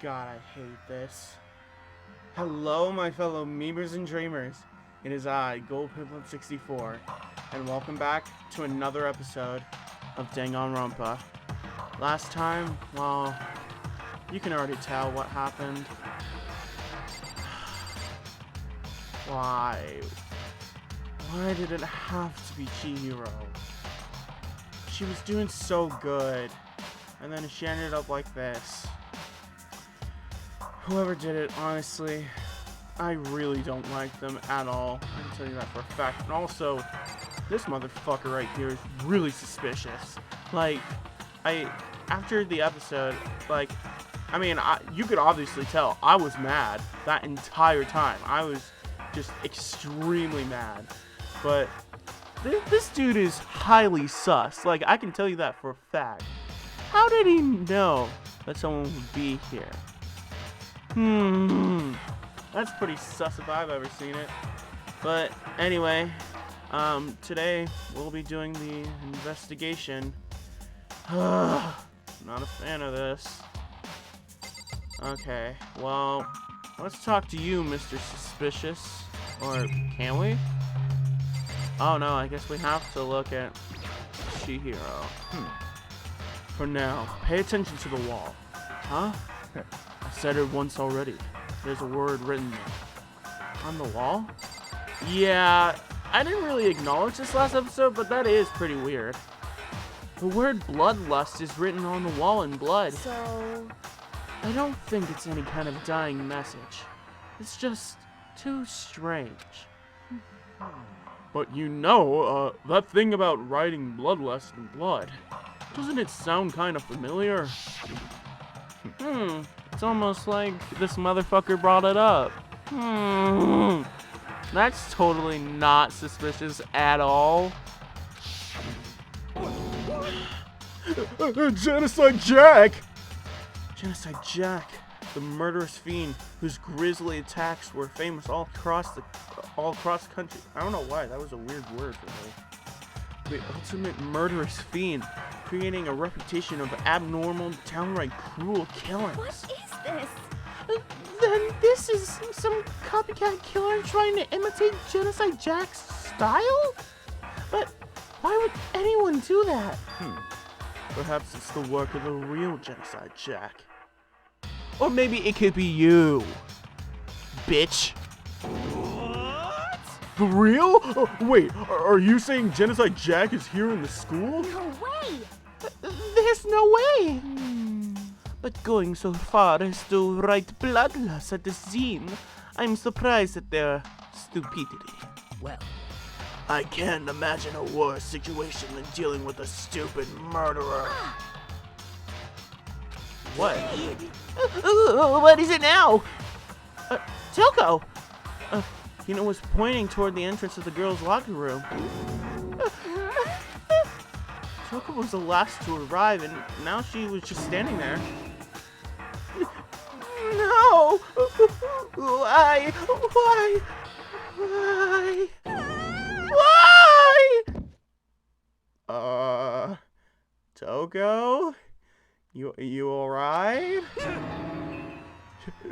God, I hate this. Hello, my fellow memers and dreamers. It is I, Golly-Good, and welcome back to another episode of Danganronpa. Last time, well, you can already tell what happened. Why? Why did it have to be Chihiro? She was doing so good, and then she ended up like this. Whoever did it, honestly, I really don't like them at all. I can tell you that for a fact. And also, this motherfucker right here is really suspicious. Like, after the episode, you could obviously tell I was mad that entire time. I was just extremely mad. But this dude is highly sus. Like, I can tell you that for a fact. How did he know that someone would be here? That's pretty sus if I've ever seen it. But anyway, today we'll be doing the investigation. Not a fan of this. Okay, well, let's talk to you, Mr. Suspicious. Or can we? Oh no, I guess we have to look at Chihiro. For now, pay attention to the wall. Huh? I said it once already. There's a word written there. On the wall? Yeah, I didn't really acknowledge this last episode, but that is pretty weird. The word bloodlust is written on the wall in blood. So... I don't think it's any kind of dying message. It's just too strange. But you know, that thing about writing bloodlust in blood, doesn't it sound kind of familiar? It's almost like this motherfucker brought it up. That's totally not suspicious at all. Genocide Jack! Genocide Jack, the murderous fiend whose grisly attacks were famous all across the country. I don't know why, that was a weird word for me. The ultimate murderous fiend, creating a reputation of abnormal, downright cruel killings. What is this? Then this is some copycat killer trying to imitate Genocide Jack's style? But why would anyone do that? Perhaps it's the work of the real Genocide Jack. Or maybe it could be you, bitch. What? For real? Wait, are you saying Genocide Jack is here in the school? No way! There's no way! But going so far as to write bloodlust at the scene, I'm surprised at their stupidity. Well, I can't imagine a worse situation than dealing with a stupid murderer. What? What is it now? Toko! Hina was pointing toward the entrance of the girls' locker room. Toko was the last to arrive, and now she was just standing there. No! Why? Why? Why? Why? Toko? You alright?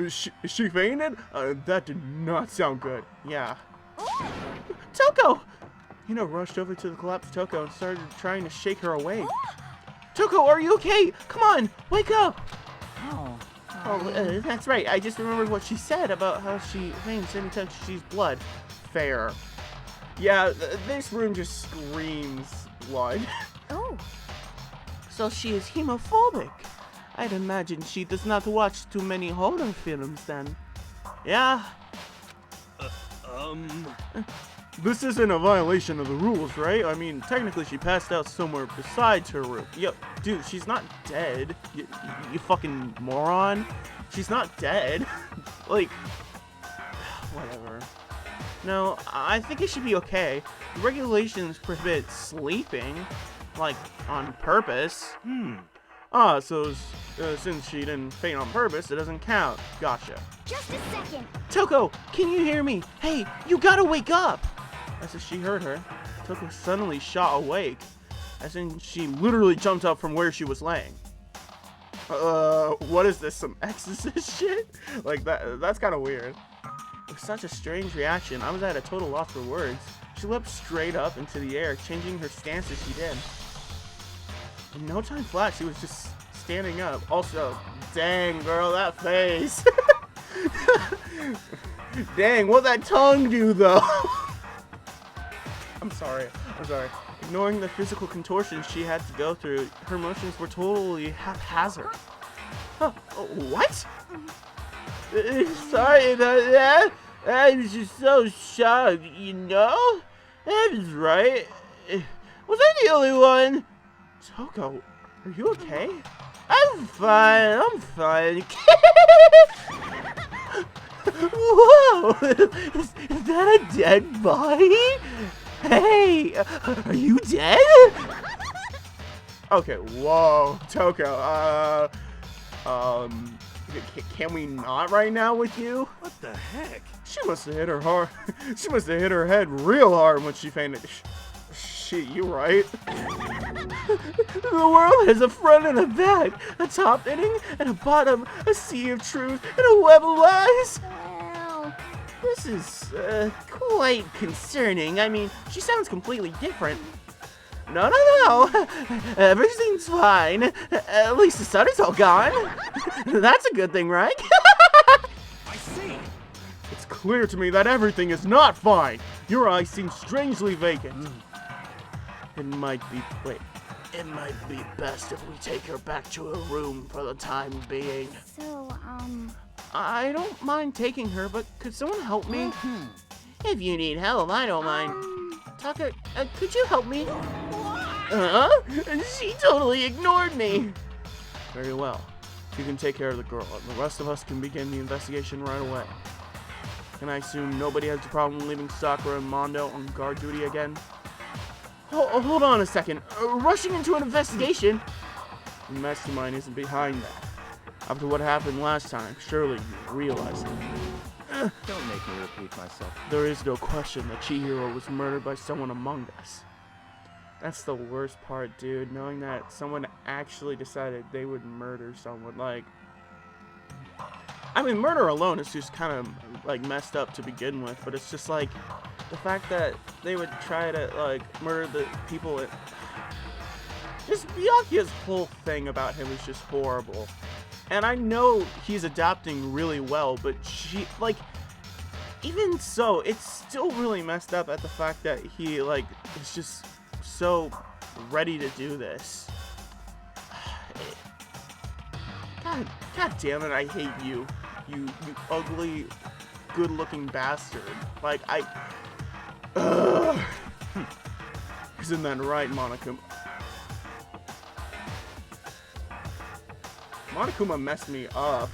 She fainted? That did not sound good. Yeah. Toko! Hina rushed over to the collapsed Toko and started trying to shake her awake. Toko, are you okay? Come on, wake up! Oh, that's right. I just remembered what she said about how she faints anytime she sees blood. Fair. Yeah, this room just screams blood. oh. So she is hemophobic. I'd imagine she does not watch too many horror films then. Yeah. This isn't a violation of the rules, right? I mean, technically she passed out somewhere besides her room. Yo, dude, she's not dead. You fucking moron. She's not dead. Like, whatever. No, I think it should be okay. The regulations prohibit sleeping, like, on purpose. So since she didn't faint on purpose, it doesn't count. Gotcha. Just a second. Toko, can you hear me? Hey, you gotta wake up! As if she heard her, Toko suddenly shot awake, as in she literally jumped up from where she was laying. What is this, some exorcist shit? Like, that's kind of weird. It was such a strange reaction. I was at a total loss for words. She leapt straight up into the air, changing her stance as she did. In no time flat, she was just standing up. Also, dang, girl, that face. Dang, what'd that tongue do, though? I'm sorry. Ignoring the physical contortions she had to go through, her motions were totally haphazard. Huh, what? Sorry about that. I was just so shocked, you know? That was right. Was I the only one? Toko, are you okay? I'm fine. Whoa! Is that a dead body? Hey, are you dead? Okay, whoa, Toko, can we not right now with you? What the heck? She must have hit her hard. She must have hit her head real hard when she fainted. Shit, you right. The world has a front and a back, a top ending and a bottom, a sea of truth and a web of lies. Well, this is quite concerning. I mean, she sounds completely different. No. Everything's fine. At least the sun is all gone. That's a good thing, right? I see. It's clear to me that everything is not fine. Your eyes seem strangely vacant. It might be best if we take her back to her room for the time being. So, I don't mind taking her, but could someone help me? If you need help, I don't mind. Taka, could you help me? She totally ignored me. Very well. You can take care of the girl, and the rest of us can begin the investigation right away. Can I assume nobody has a problem leaving Sakura and Mondo on guard duty again? Hold on a second. Rushing into an investigation? The mastermind isn't behind that. After what happened last time, surely you realize it. Don't make me repeat myself. There is no question that Chihiro was murdered by someone among us. That's the worst part, dude. Knowing that someone actually decided they would murder someone. Like, I mean, murder alone is just kind of, like, messed up to begin with. But it's just, like, the fact that they would try to, like, murder the people. Just BYAKUYA'S whole thing about him is just horrible. And I know he's adapting really well, but even so, it's still really messed up at the fact that he, like, is just so ready to do this. God damn it, I hate you. You ugly, good-looking bastard. Like, Isn't that right, Monokuma? Monokuma messed me up.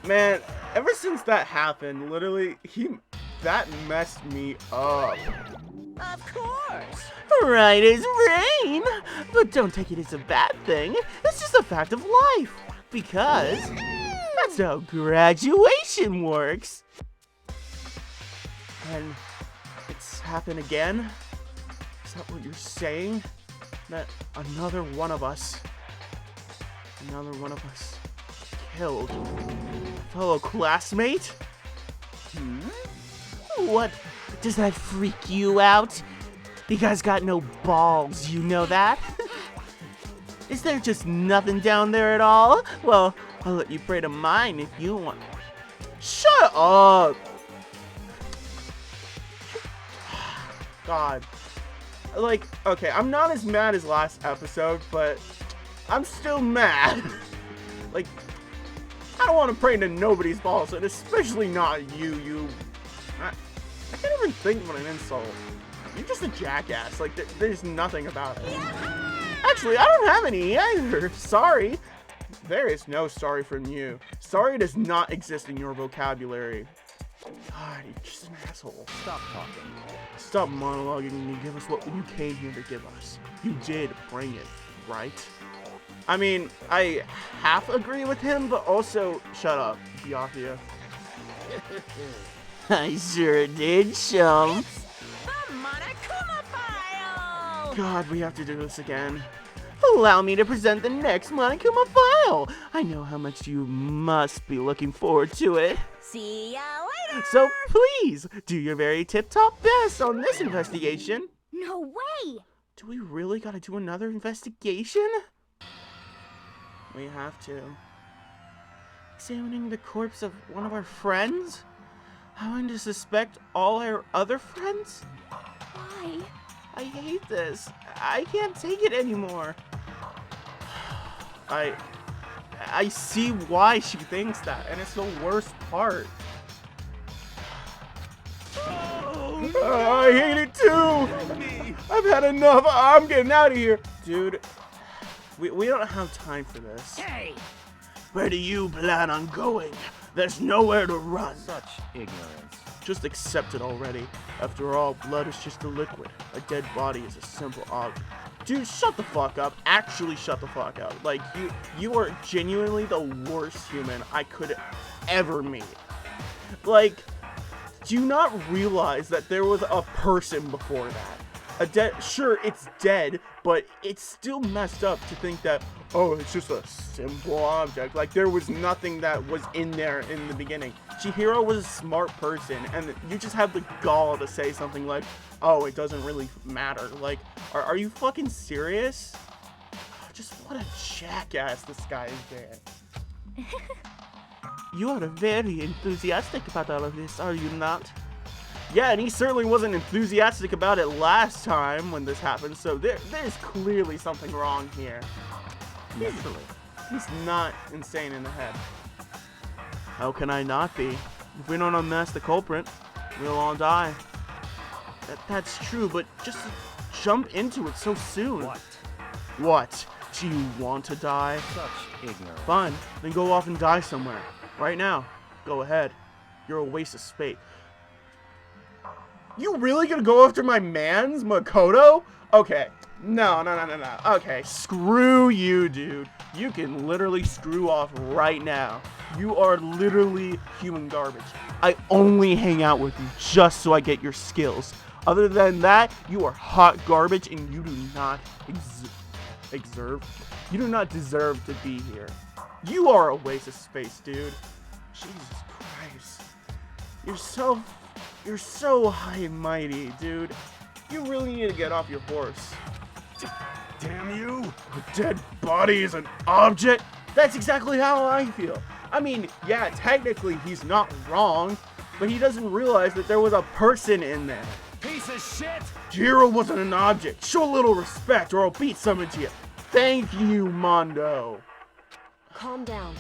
Man, ever since that happened, literally, that messed me up. of course. Right as rain! But don't take it as a bad thing. It's just a fact of life. Because that's how graduation works. And it's happened again? Is that what you're saying? That another one of us killed a fellow classmate? What? Does that freak you out? You guys got no balls, you know that? Is there just nothing down there at all? Well, I'll let you pray to mine if you want. Shut up! God. Like, okay, I'm not as mad as last episode, but I'm still mad. Like, I don't want to pray to nobody's balls, and especially not you. I can't even think of an insult. You're just a jackass. Like, there's nothing about it. Actually, I don't have any either. Sorry. There is no sorry from you. Sorry does not exist in your vocabulary. God, you're just an asshole. Stop talking. Stop monologuing and give us what you came here to give us. You did bring it, right? I mean, I half agree with him, but also, shut up, BYAKUYA. I sure did, chum. The Monokuma file. God, we have to do this again. allow me to present the next Monokuma file. I know how much you must be looking forward to it. See ya later. So please, do your very tip-top best on this investigation. No way! Do we really gotta do another investigation? We have to. Examining the corpse of one of our friends? Having to suspect all our other friends? Why? I hate this. I can't take it anymore. I see why she thinks that, and it's the worst part. I hate it too! I've had enough. I'm getting out of here. Dude, we don't have time for this. Hey! Where do you plan on going? There's nowhere to run. Such ignorance. Just accept it already. After all, blood is just a liquid. A dead body is a simple object. Dude, shut the fuck up. Actually shut the fuck up. Like, you are genuinely the worst human I could ever meet. Like, do you not realize that there was a person before that? Sure, it's dead, but it's still messed up to think that, oh, it's just a simple object. Like, there was nothing that was in there in the beginning. Chihiro was a smart person, and you just have the gall to say something like, oh, it doesn't really matter. Like, are you fucking serious? Just what a jackass this guy is being. You are very enthusiastic about all of this, are you not? Yeah, and he certainly wasn't enthusiastic about it last time when this happened, so there's clearly something wrong here. He's not insane in the head. How can I not be? If we don't unmask the culprit, we'll all die. That's true, but just jump into it so soon. What? What? Do you want to die? Such ignorance. Fine, then go off and die somewhere. Right now. Go ahead. You're a waste of space. You really gonna go after my mans, Makoto? Okay. No. Okay, screw you, dude. You can literally screw off right now. You are literally human garbage. I only hang out with you just so I get your skills. Other than that, you are hot garbage and you do not you do not deserve to be here. You are a waste of space, dude. Jesus Christ. You're so high and mighty, dude. You really need to get off your horse. Damn you! A dead body is an object? That's exactly how I feel. I mean, yeah, technically he's not wrong, but he doesn't realize that there was a person in there. Piece of shit! Jiro wasn't an object. Show a little respect or I'll beat some into you. Thank you, Mondo. Calm down.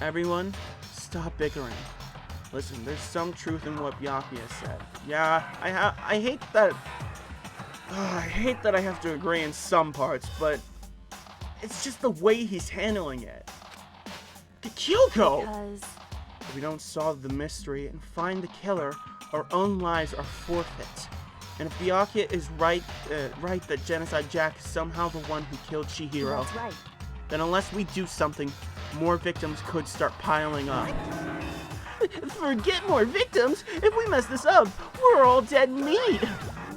Everyone, stop bickering. Listen, there's some truth in what Byakuya said. Yeah, I hate that. I hate that I have to agree in some parts, but it's just the way he's handling it. Kyoko! Because... If we don't solve the mystery and find the killer, our own lives are forfeit. And if Byakuya is right that Genocide Jack is somehow the one who killed Chihiro, That's right. then unless we do something, more victims could start piling up. Forget more victims! If we mess this up, we're all dead meat!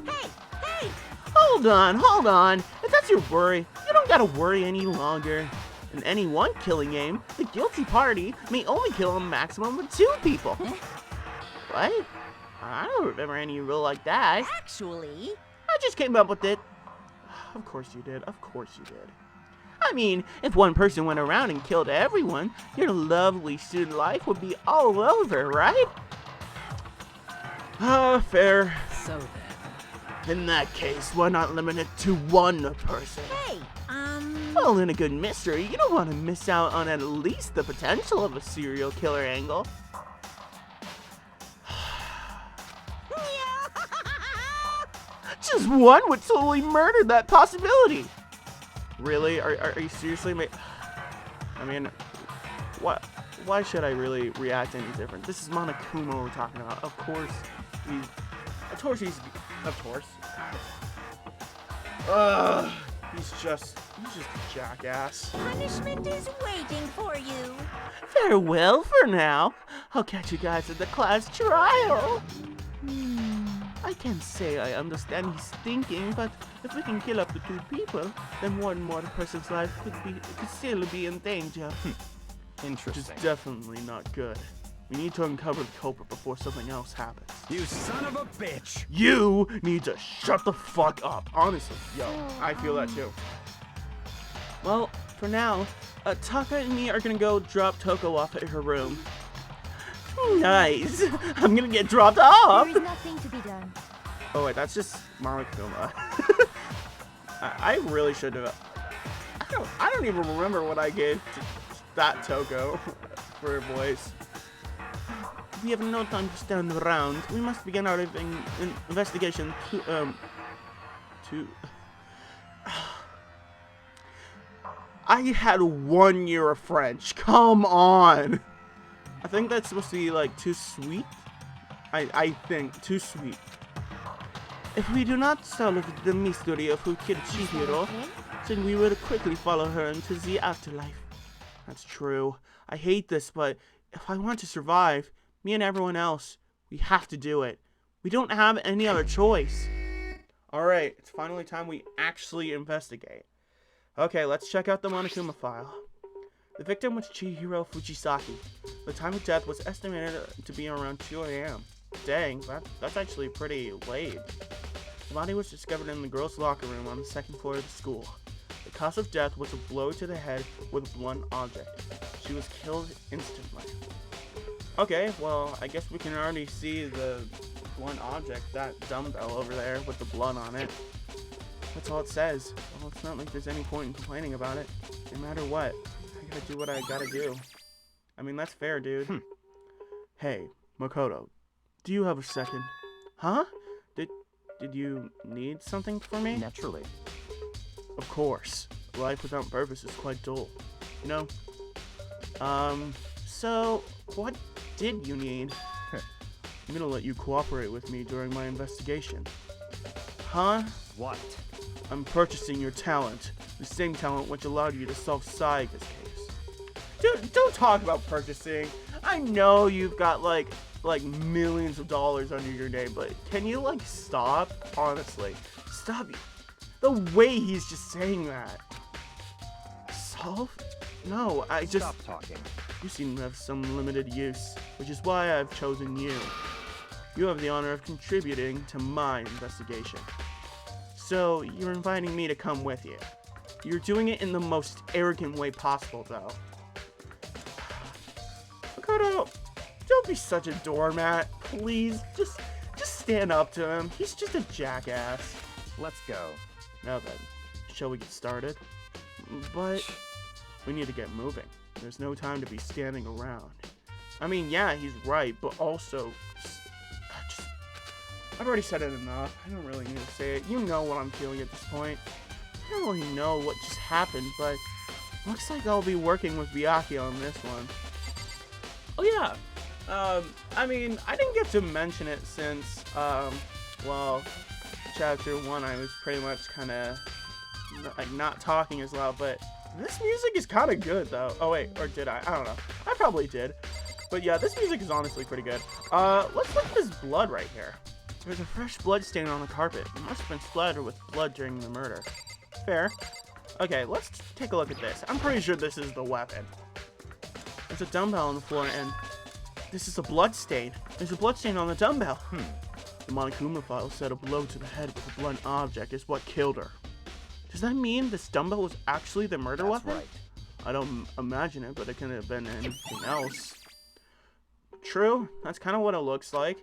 Hey! Hold on. If that's your worry, you don't gotta worry any longer. In any one killing game, the guilty party may only kill a maximum of 2 people. What? I don't remember any rule like that. Actually, I just came up with it. Of course you did. I mean, if one person went around and killed everyone, your lovely student life would be all over, right? Fair. so then. In that case, why not limit it to 1 person? Hey, Well, in a good mystery, you don't want to miss out on at least the potential of a serial killer angle. Just 1 would totally murder that possibility. Really? Are you seriously I mean, why should I really react any different? This is Monokuma we're talking about. Of course. He's just a jackass. punishment is waiting for you. Farewell for now. I'll catch you guys at the class trial. I can't say I understand his thinking, but if we can kill up to 2 people, then one more person's life could still be in danger. Which is Interesting. definitely not good. We need to uncover the culprit before something else happens. You son of a bitch! You need to shut the fuck up. Honestly, yo, I feel that too. Well, for now, Taka and me are gonna go drop Toko off at her room. Nice. I'm gonna get dropped off. There is nothing to be done. Oh wait, that's just Monokuma. I really should have. I don't even remember what I gave to that Toko for her voice. We have no time to stand around. We must begin our investigation to. I had 1 year of French. Come on. I think that's supposed to be like too sweet. I think too sweet. If we do not solve the mystery of who killed Chihiro, then we will quickly follow her into the afterlife. That's true. I hate this, but if I want to survive, me and everyone else, we have to do it. We don't have any other choice. Alright, it's finally time we actually investigate. Okay, let's check out the Monokuma file. The victim was Chihiro Fujisaki. The time of death was estimated to be around 2 a.m. Dang, that's actually pretty late. The body was discovered in the girls' locker room on the 2nd floor of the school. The cause of death was a blow to the head with a blunt object. She was killed instantly. Okay, well, I guess we can already see the blunt object, that dumbbell over there with the blood on it. That's all it says. Well, it's not like there's any point in complaining about it. No matter what, I gotta do what I gotta do. I mean, that's fair, dude. Hey, Makoto, do you have a second? Huh? Did you need something from me? Naturally. Of course. Life without purpose is quite dull. You know? So, what did you need? I'm gonna let you cooperate with me during my investigation. Huh? What? I'm purchasing your talent. The same talent which allowed you to solve Sayaka's case. Dude, don't talk about purchasing. I know you've got like millions of dollars under your name, but can you like stop? Honestly. Stop. The way he's just saying that. Solve? No, I just... Stop talking. You seem to have some limited use, which is why I've chosen you. You have the honor of contributing to my investigation. So, you're inviting me to come with you. You're doing it in the most arrogant way possible, though. Makoto, don't be such a doormat. Please, just stand up to him. He's just a jackass. Let's go. Now then, shall we get started? But we need to get moving. There's no time to be standing around. I mean, yeah, he's right, but also, I've already said it enough. I don't really need to say it. You know what I'm feeling at this point. I don't really know what just happened, but looks like I'll be working with Byakuya on this one. Oh yeah, I mean, I didn't get to mention it since, well, chapter 1 I was pretty much kind of, like, not talking as loud, but this music is kind of good, though. Oh wait, or did I? I don't know. I probably did. But yeah, this music is honestly pretty good. Let's look at this blood right here. There's a fresh blood stain on the carpet. It must have been splattered with blood during the murder. Fair. Okay, let's take a look at this. I'm pretty sure this is the weapon. There's a dumbbell on the floor, and this is a blood stain. There's a blood stain on the dumbbell. The Monokuma file said a blow to the head with a blunt object is what killed her. Does that mean this dumbbell was actually the murder weapon? Right. I don't imagine it, but it could have been anything else. True, that's kind of what it looks like.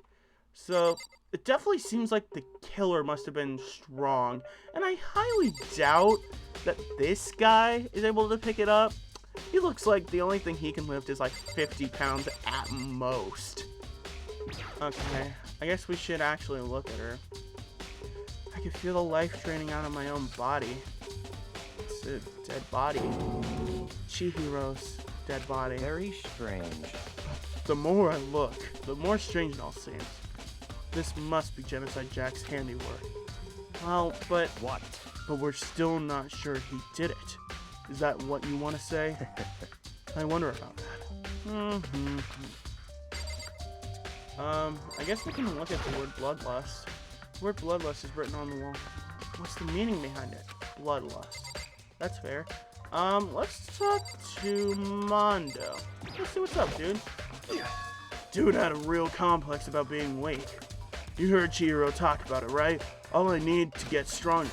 So, it definitely seems like the killer must have been strong, and I highly doubt that this guy is able to pick it up. He looks like the only thing he can lift is like 50 pounds at most. Okay, I guess we should actually look at her. I can feel the life draining out of my own body. It's a dead body. Chihiro's dead body. Very strange. The more I look, the more strange it all seems. This must be Genocide Jack's handiwork. Well, but What? we're still not sure he did it. Is that what you want to say? I wonder about that. I guess we can look at the word bloodlust. The word bloodlust is written on the wall. What's the meaning behind it? Bloodlust. That's fair. Let's talk to Mondo. Let's see what's up, dude. Dude had a real complex about being weak. You heard Chihiro talk about it, right? All I need to get stronger.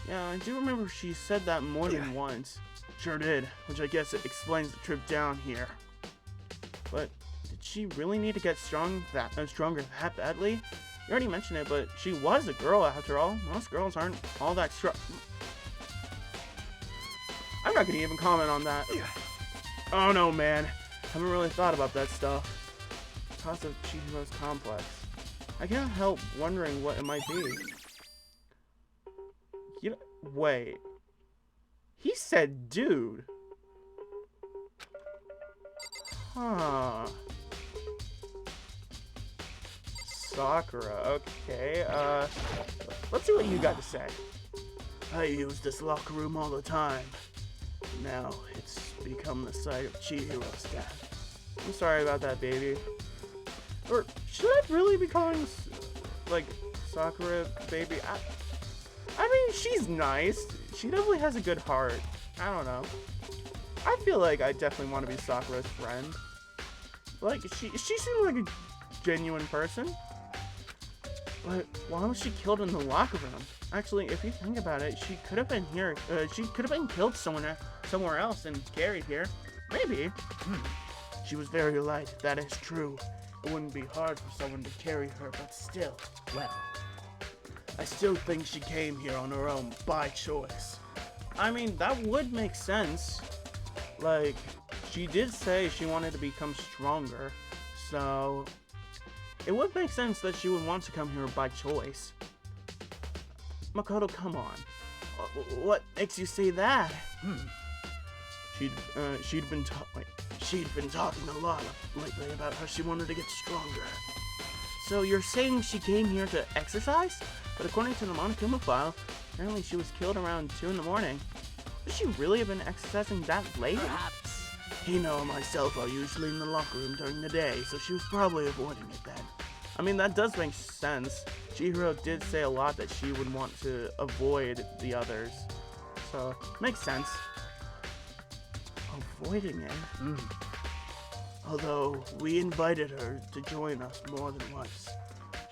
Yeah, I do remember she said that more than once. Sure did, which I guess it explains the trip down here. But did she really need to get stronger that badly? You already mentioned it, but she was a girl after all. Most girls aren't all that strong. I'm not gonna even comment on that. Oh no, man. Haven't really thought about that stuff. Because of Chihiro's complex. I can't help wondering what it might be. You know, wait. He said dude. Huh. Sakura, okay, let's see what you got to say. I use this locker room all the time. Now it's become the site of Chihiro's death. I'm sorry about that, baby. Or should I really be calling, like, Sakura baby? I mean, she's nice. She definitely has a good heart. I don't know. I feel like I definitely want to be Sakura's friend. Like, she seems like a genuine person. But why was she killed in the locker room? Actually, if you think about it, she could have been here. She could have been killed somewhere else and carried here. Maybe. She was very light. That is true. It wouldn't be hard for someone to carry her, but still. Well, I still think she came here on her own by choice. I mean, that would make sense. Like, she did say she wanted to become stronger, so it would make sense that she would want to come here by choice. Makoto, come on. What makes you say that? She'd been talking a lot lately about how she wanted to get stronger. So you're saying she came here to exercise? But according to the Monokuma file, apparently she was killed around 2 in the morning. Would she really have been exercising that late? Perhaps. Hino and myself are usually in the locker room during the day, so she was probably avoiding it then. I mean, that does make sense. Chihiro did say a lot that she would want to avoid the others. So, makes sense. Avoiding it? Although, we invited her to join us more than once.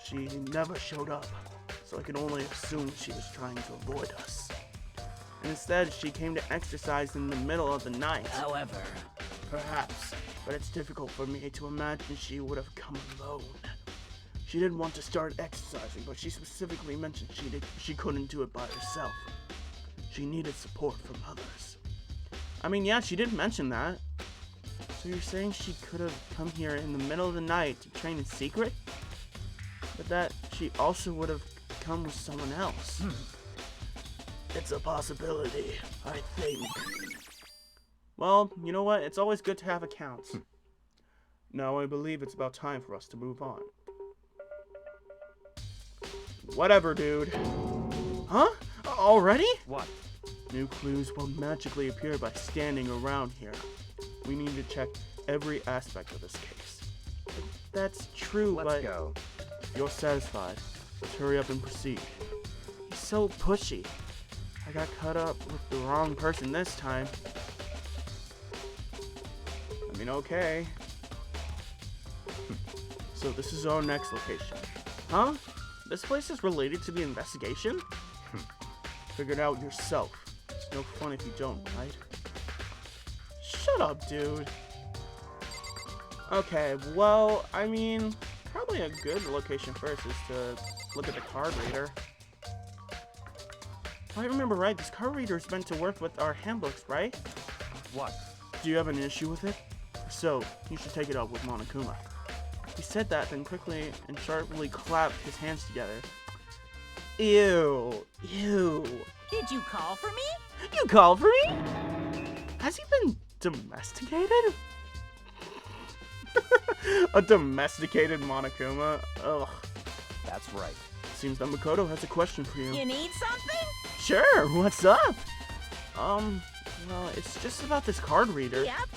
She never showed up, so I can only assume she was trying to avoid us. And instead, she came to exercise in the middle of the night. However, perhaps, but it's difficult for me to imagine she would have come alone. She didn't want to start exercising, but she specifically mentioned she couldn't do it by herself. She needed support from others. I mean, yeah, she did mention that. So you're saying she could have come here in the middle of the night to train in secret? But that she also would have come with someone else. It's a possibility, I think. Well, you know what? It's always good to have accounts. Now I believe it's about time for us to move on. Whatever, dude. Huh? Already? What? New clues will magically appear by standing around here. We need to check every aspect of this case. That's true, but... Let's go. You're satisfied. Let's hurry up and proceed. He's so pushy. I got caught up with the wrong person this time. I mean, okay. So this is our next location. Huh? This place is related to the investigation? Figure it out yourself. It's no fun if you don't, right? Shut up, dude. Okay, well, I mean, probably a good location first is to look at the card reader. If I remember right, this card reader is meant to work with our handbooks, right? What? Do you have an issue with it? If so, you should take it up with Monokuma. He said that, then quickly and sharply clapped his hands together. Ew. Ew. Did you call for me? You called for me? Has he been domesticated? A domesticated Monokuma? Ugh. That's right. Seems that Makoto has a question for you. You need something? Sure, what's up? Well, it's just about this card reader. Yep.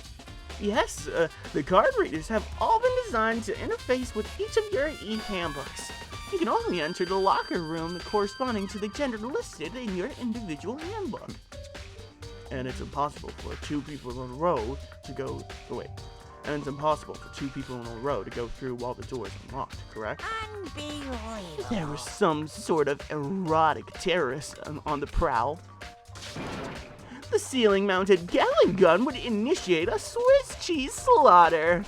Yes, the card readers have all been designed to interface with each of your e-handbooks. You can only enter the locker room corresponding to the gender listed in your individual handbook. And it's impossible for two people in a row to go... Oh, wait. And it's impossible for two people in a row to go through while the door is unlocked, correct? Unbelievable. There was some sort of erotic terrorist on the prowl. The ceiling-mounted gallon gun would initiate a Swiss cheese slaughter.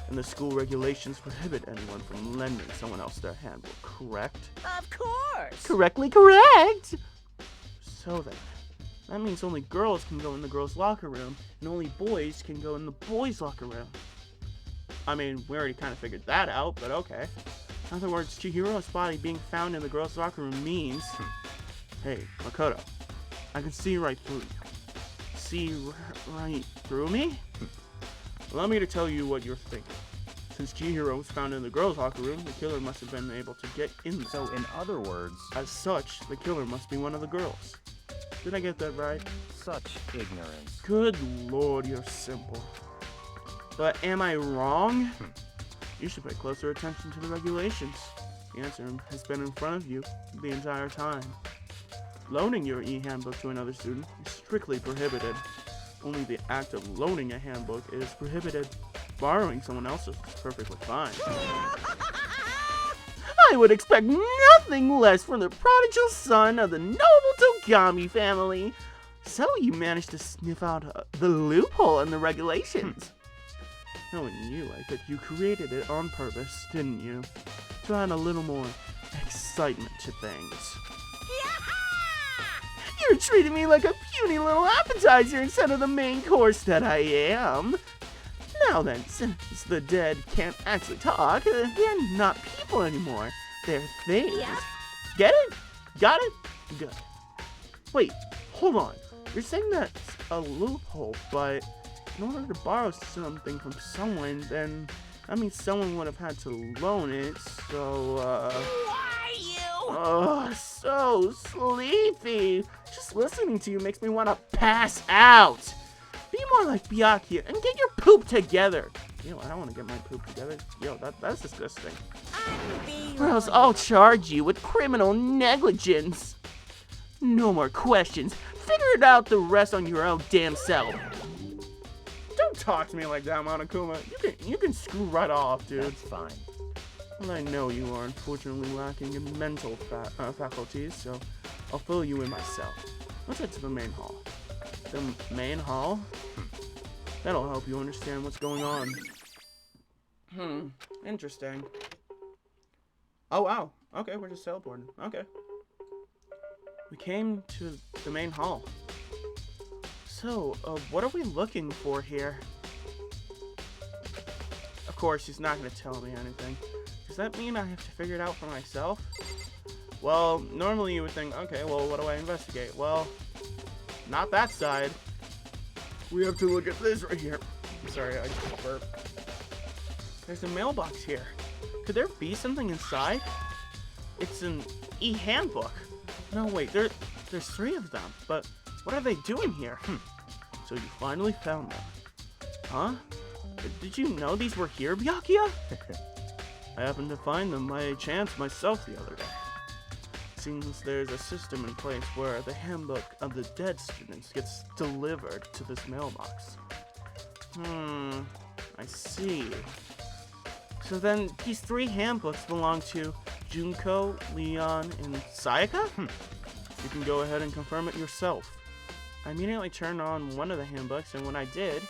And the school regulations prohibit anyone from lending someone else their handbook, correct? Of course. Correctly correct! So then, that means only girls can go in the girls' locker room, and only boys can go in the boys' locker room. I mean, we already kind of figured that out, but okay. In other words, Chihiro's body being found in the girls' locker room means... Hey, Makoto, I can see right through you. See right through me? Allow me to tell you what you're thinking. Since Chihiro was found in the girls' locker room, the killer must have been able to get in there. So, in other words, As such, the killer must be one of the girls. Did I get that right? such ignorance. Good lord, you're simple. But am I wrong? You should pay closer attention to the regulations. The answer has been in front of you the entire time. Loaning your e-handbook to another student is strictly prohibited. Only the act of loaning a handbook is prohibited. Borrowing someone else's is perfectly fine. I would expect nothing less from the prodigal son of the noble Togami family. So you managed to sniff out the loophole in the regulations. Knowing you, I bet you created it on purpose, didn't you? To add a little more excitement to things. You're treating me like a puny little appetizer instead of the main course that I am. Now then, since the dead can't actually talk, they're not people anymore. They're things. Yeah. Get it? Got it? Good. Wait, hold on. You're saying that's a loophole, but in order to borrow something from someone, then that means someone would have had to loan it, so, Why you? Oh, so sleepy. Just listening to you makes me want to pass out. Be more like Byakuya and get your poop together. Yo, I don't want to get my poop together. Yo, that's disgusting. Unbelievable. Or else I'll charge you with criminal negligence. No more questions. Figure it out the rest on your own damn self. Don't talk to me like that, Monokuma. You can screw right off, dude. That's fine. Well, I know you are unfortunately lacking in mental faculties, so I'll fill you in myself. Let's head to the main hall. The main hall? That'll help you understand what's going on. Interesting. Oh, wow. Okay, we're just teleporting. Okay. We came to the main hall. So, what are we looking for here? Of course, he's not going to tell me anything. Does that mean I have to figure it out for myself? Well, normally you would think, okay, well, what do I investigate? Well, not that side. We have to look at this right here. I'm sorry, I just burped. There's a mailbox here. Could there be something inside? It's an e-handbook. No, wait, there's 3 of them, but what are they doing here? So you finally found them. Huh? Did you know these were here, Byakuya? I happened to find them by chance myself the other day. Seems there's a system in place where the handbook of the dead students gets delivered to this mailbox. I see. So then these 3 handbooks belong to Junko, Leon, and Sayaka? You can go ahead and confirm it yourself. I immediately turned on one of the handbooks, and when I did...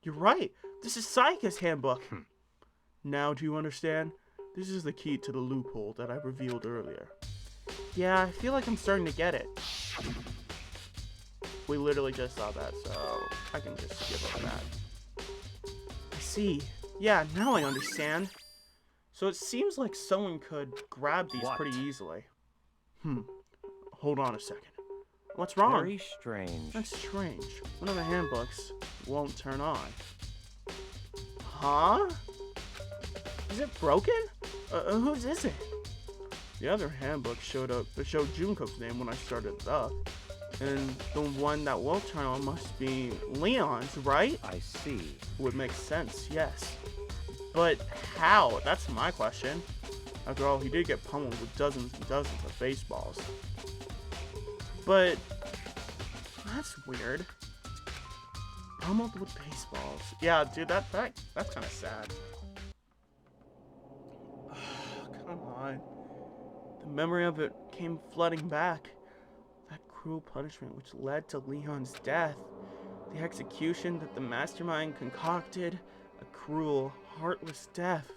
You're right! This is Sayaka's handbook! Now do you understand? This is the key to the loophole that I revealed earlier. Yeah, I feel like I'm starting to get it. We literally just saw that, so I can just skip over that. I see. Yeah, now I understand. So it seems like someone could grab these pretty easily. Hold on a second. What's wrong? Very strange. That's strange. One of the handbooks won't turn on. Huh? Is it broken? Whose is it? The other handbook showed Junko's name when I started it up. And the one that will turn on must be Leon's, right? I see. Would make sense, yes. But how? That's my question. After all, he did get pummeled with dozens and dozens of baseballs. But that's weird. Pummeled with baseballs. Yeah, dude, that's kind of sad. Come on. The memory of it came flooding back. That cruel punishment which led to Leon's death. The execution that the mastermind concocted. A cruel, heartless death.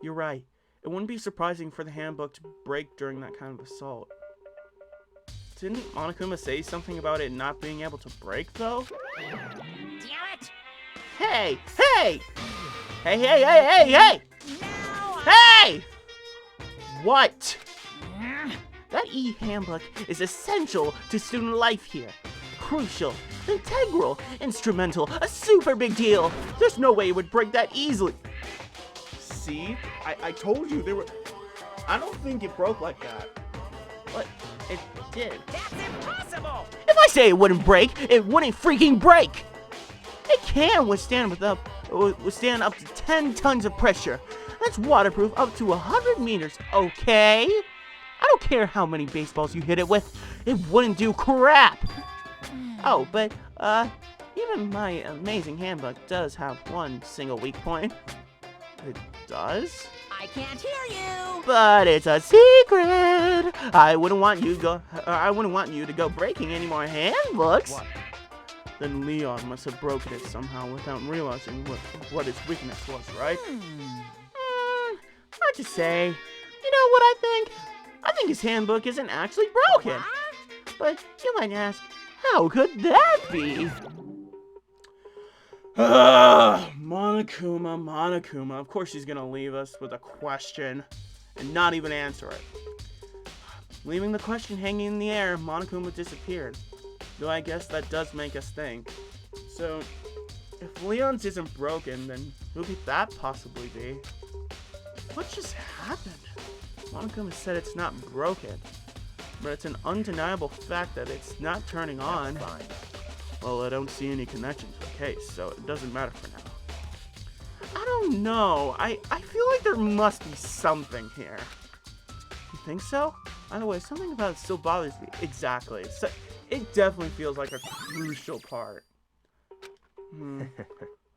You're right. It wouldn't be surprising for the handbook to break during that kind of assault. Didn't Monokuma say something about it not being able to break, though? Damn it! Hey! Hey! Hey, hey, hey, hey, hey! Now Hey! What? That e-handbook is essential to student life here. Crucial, integral, instrumental, a super big deal. There's no way it would break that easily. See? I told you there were... I don't think it broke like that. But it did. That's impossible! If I say it wouldn't break, it wouldn't freaking break! It can withstand up to 10 tons of pressure. That's waterproof up to 100 meters, okay? I don't care how many baseballs you hit it with. It wouldn't do crap. Oh, but, even my amazing handbook does have one single weak point. It does? I can't hear you! But it's a secret. I wouldn't want you to go breaking any more handbooks. What? Then Leon must have broken it somehow without realizing what his weakness was, right? Hard to say. You know what I think? I think his handbook isn't actually broken. But you might ask, how could that be? Monokuma. Of course she's gonna leave us with a question and not even answer it. Leaving the question hanging in the air, Monokuma disappeared. Though I guess that does make us think. So, if Leon's isn't broken, then who could that possibly be? What just happened? Monokuma said it's not broken, but it's an undeniable fact that it's not turning on. That's fine. Well, I don't see any connection to the case, so it doesn't matter for now. I don't know. I feel like there must be something here. You think so? By the way, something about it still bothers me. Exactly. So, it definitely feels like a crucial part.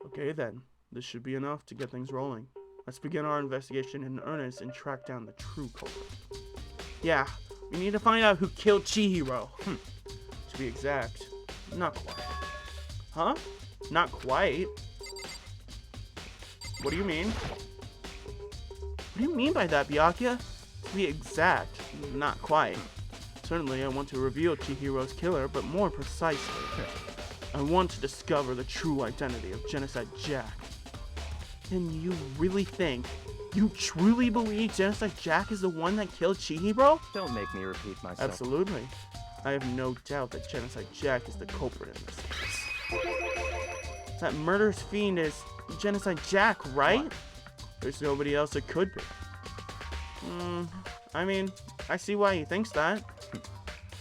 Okay then. This should be enough to get things rolling. Let's begin our investigation in earnest and track down the true culprit. Yeah, we need to find out who killed Chihiro. To be exact, not quite. Huh? Not quite? What do you mean? What do you mean by that, Byakuya? To be exact, not quite. Certainly, I want to reveal Chihiro's killer, but more precisely, I want to discover the true identity of Genocide Jack. And you really think, you truly believe Genocide Jack is the one that killed Chihiro? Don't make me repeat myself. Absolutely. I have no doubt that Genocide Jack is the culprit in this case. That murderous fiend is Genocide Jack, right? What? There's nobody else it could be. I mean, I see why he thinks that.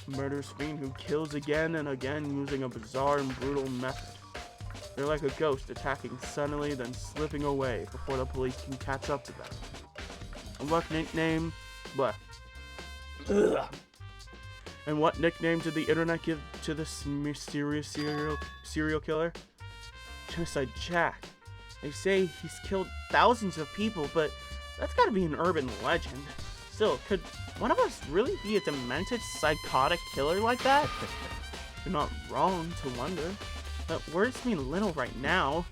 Murderous fiend who kills again and again using a bizarre and brutal method. They're like a ghost attacking suddenly, then slipping away before the police can catch up to them. And what nickname? What? Ugh. And what nickname did the internet give to this mysterious serial killer? Genocide Jack. They say he's killed thousands of people, but that's gotta be an urban legend. Still, could one of us really be a demented, psychotic killer like that? You're not wrong to wonder. But worries mean little right now.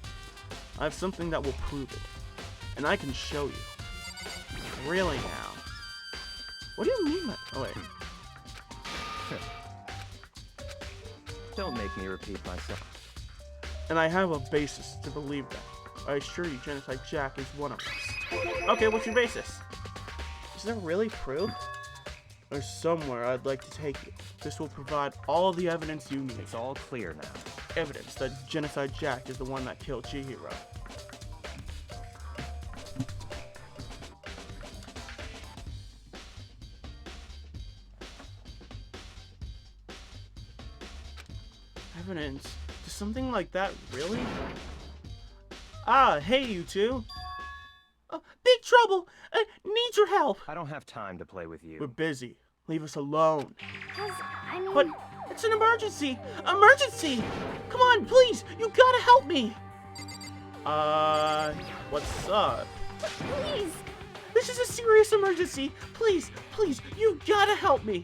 I have something that will prove it. And I can show you. Really now. What do you mean by... Oh, wait. Don't make me repeat myself. And I have a basis to believe that. I assure you Genocide Jack is one of us. Okay, what's your basis? Is there really proof? There's somewhere I'd like to take you. This will provide all the evidence you need. It's all clear now. Evidence that Genocide Jack is the one that killed Chihiro. evidence. Does something like that really? Ah, hey you two. Big trouble! Need your help! I don't have time to play with We're you. busy. Leave us alone. I mean... But it's an emergency! Emergency! Come on, please! You gotta help me! What's up? Please! This is a serious emergency! Please, you gotta help me!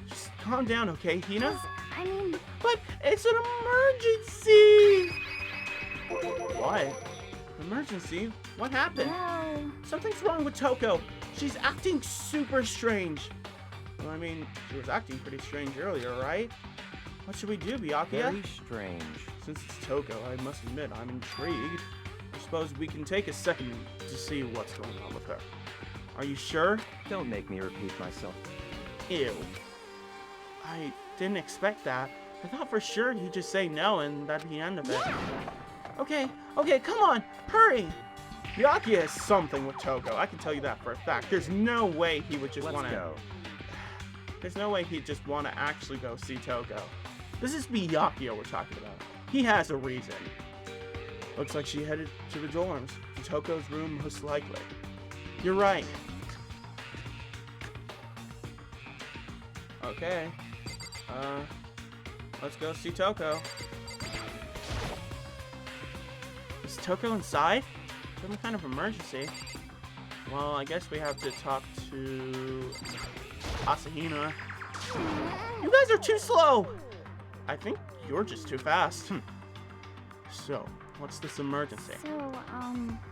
Just calm down, okay, Hina? I mean... But it's an emergency! What? Emergency? What happened? Well... Something's wrong with Toko. She's acting super strange. Well, I mean, she was acting pretty strange earlier, right? What should we do, Byakuya? Very strange. Since it's Toko, I must admit, I'm intrigued. I suppose we can take a second to see what's going on with her. Are you sure? Don't make me repeat myself. Ew. I didn't expect that. I thought for sure you'd just say no and that'd be the end of it. Okay, come on, hurry! Byakuya has something with Toko, I can tell you that for a fact. There's no way he would just Let's want to... go. There's no way he'd just want to actually go see Toko. This is Byakuya we're talking about. He has a reason. Looks like she headed to the dorms, to Toko's room most likely. You're right. Okay. Let's go see Toko. Is Toko inside? Some kind of emergency. Well, I guess we have to talk to Asahina. You guys are too slow! I think you're just too fast. So, what's this emergency?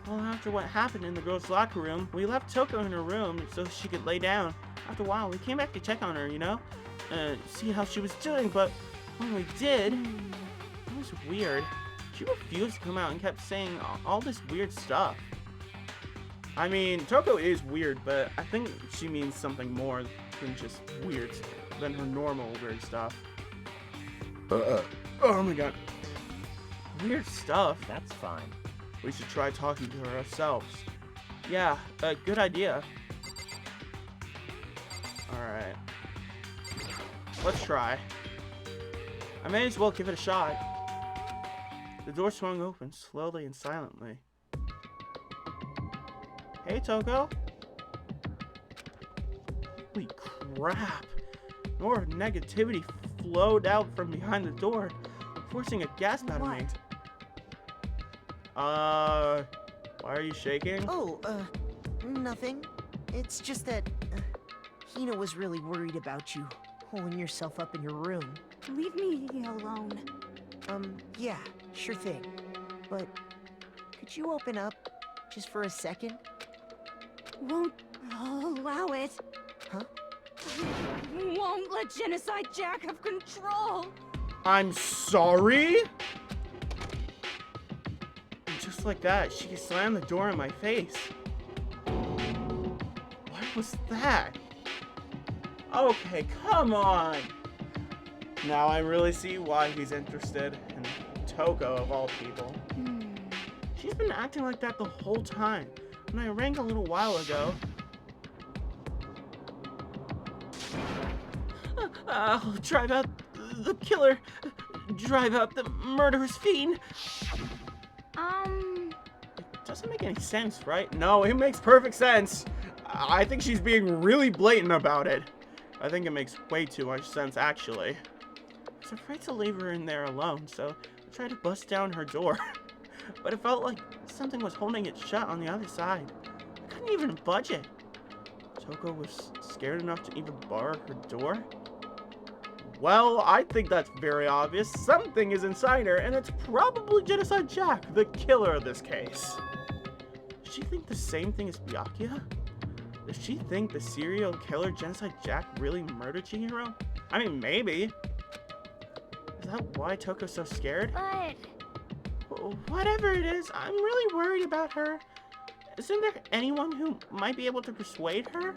Well, after what happened in the girls' locker room, we left Toko in her room so she could lay down. After a while, we came back to check on her, you know? See how she was doing, but when we did, it was weird. She refused to come out and kept saying all this weird stuff. I mean, Toko is weird, but I think she means something more than just weird, than her normal weird stuff. Oh my god. Weird stuff. That's fine. We should try talking to her ourselves. Yeah, good idea. Alright. Let's try. I may as well give it a shot. The door swung open slowly and silently. Hey, Toko. Holy crap. More negativity flowed out from behind the door, forcing a gasp out of me. Why are you shaking? Oh, nothing. It's just that Hina was really worried about you, holding yourself up in your room. Leave me alone. Yeah, sure thing. But could you open up just for a second? Won't allow it. Huh? Won't let Genocide Jack have control. I'm sorry? And just like that, she slammed the door in my face. What was that? Okay, come on! Now I really see why he's interested in Toko of all people. She's been acting like that the whole time. When I rang a little while ago, I'll drive out the killer. Drive out the murderous fiend. It doesn't make any sense, right? No, it makes perfect sense. I think she's being really blatant about it. I think it makes way too much sense, actually. I was afraid to leave her in there alone, so I tried to bust down her door. But it felt like something was holding it shut on the other side. I couldn't even budge it. Toko was scared enough to even bar her door? Well, I think that's very obvious. Something is inside her, and it's probably Genocide Jack, the killer of this case. Does she think the same thing as Byakuya? Does she think the serial killer Genocide Jack really murdered Chihiro? I mean, maybe. Is that why Toko's so scared? But... Whatever it is, I'm really worried about her. Isn't there anyone who might be able to persuade her?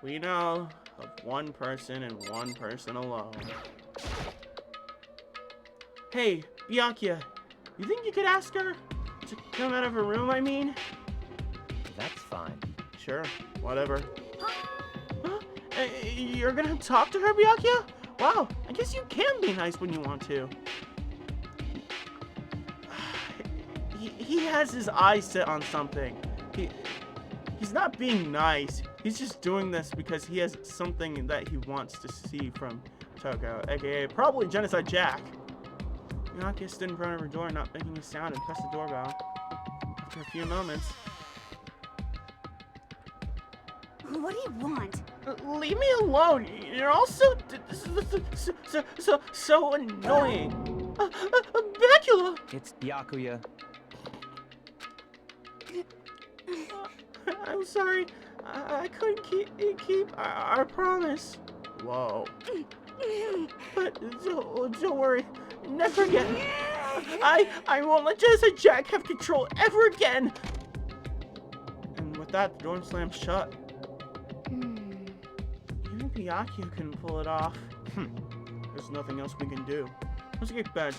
We know of one person and one person alone. Hey, Byakuya, you think you could ask her to come out of her room, I mean? That's fine. Sure, whatever. You're gonna talk to her, Byakuya? Wow, I guess you can be nice when you want to. He has his eyes set on something. He's not being nice. He's just doing this because he has something that he wants to see from Toko, aka probably Genocide Jack. Byakuya stood in front of her door, not making a sound, and pressed the doorbell. After a few moments, What do you want? leave me alone. You're all so annoying. Byakuya. It's Byakuya. I'm sorry. I couldn't keep our promise. Whoa. But don't worry. Never again. I won't let Genocide Jack have control ever again. And with that, the door slammed shut. Even Byakuya couldn't pull it off. There's nothing else we can do. Let's get back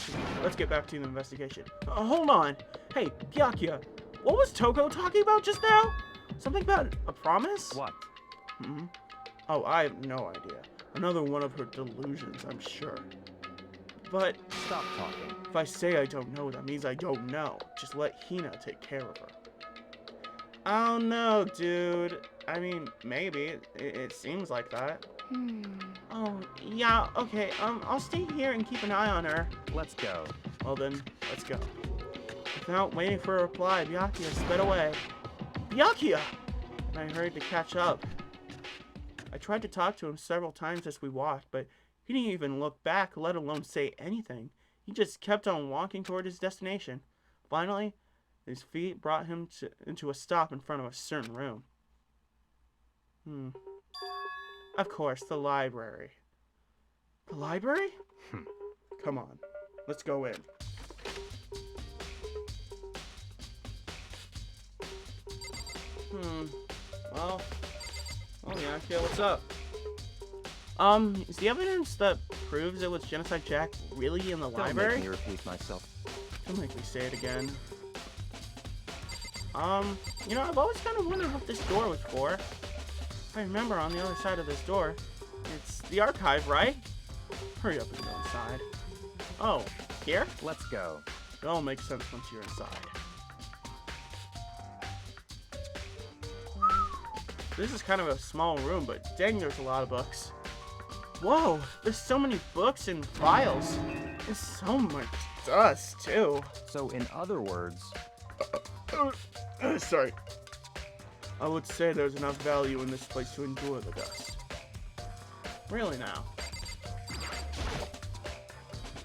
to the investigation. Hold on. Hey, Byakuya, what was Toko talking about just now? Something about a promise? What? Oh, I have no idea. Another one of her delusions, I'm sure. But Stop talking. if I say I don't know, that means I don't know. Just let Hina take care of her. I don't know, dude. I mean, maybe. It seems like that. Oh, yeah, okay. I'll stay here and keep an eye on her. Let's go. Well then, let's go. Without waiting for a reply, Byakuya sped away. Byakuya! And I hurried to catch up. I tried to talk to him several times as we walked, but he didn't even look back, let alone say anything. He just kept on walking toward his destination. Finally, his feet brought him into a stop in front of a certain room. Of course, the library. The library? Come on, let's go in. Well, yeah, okay, what's up? Is the evidence that proves it was Genocide Jack really in the Don't library? make me repeat myself. Don't make me say it again. You know, I've always kind of wondered what this door was for. I remember on the other side of this door, it's the archive, right? Hurry up and go inside. Oh, here? Let's go. It all makes sense once you're inside. This is kind of a small room, but dang, there's a lot of books. Whoa, there's so many books and files. There's so much dust, too. So in other words, Sorry. I would say there's enough value in this place to endure the dust. Really now.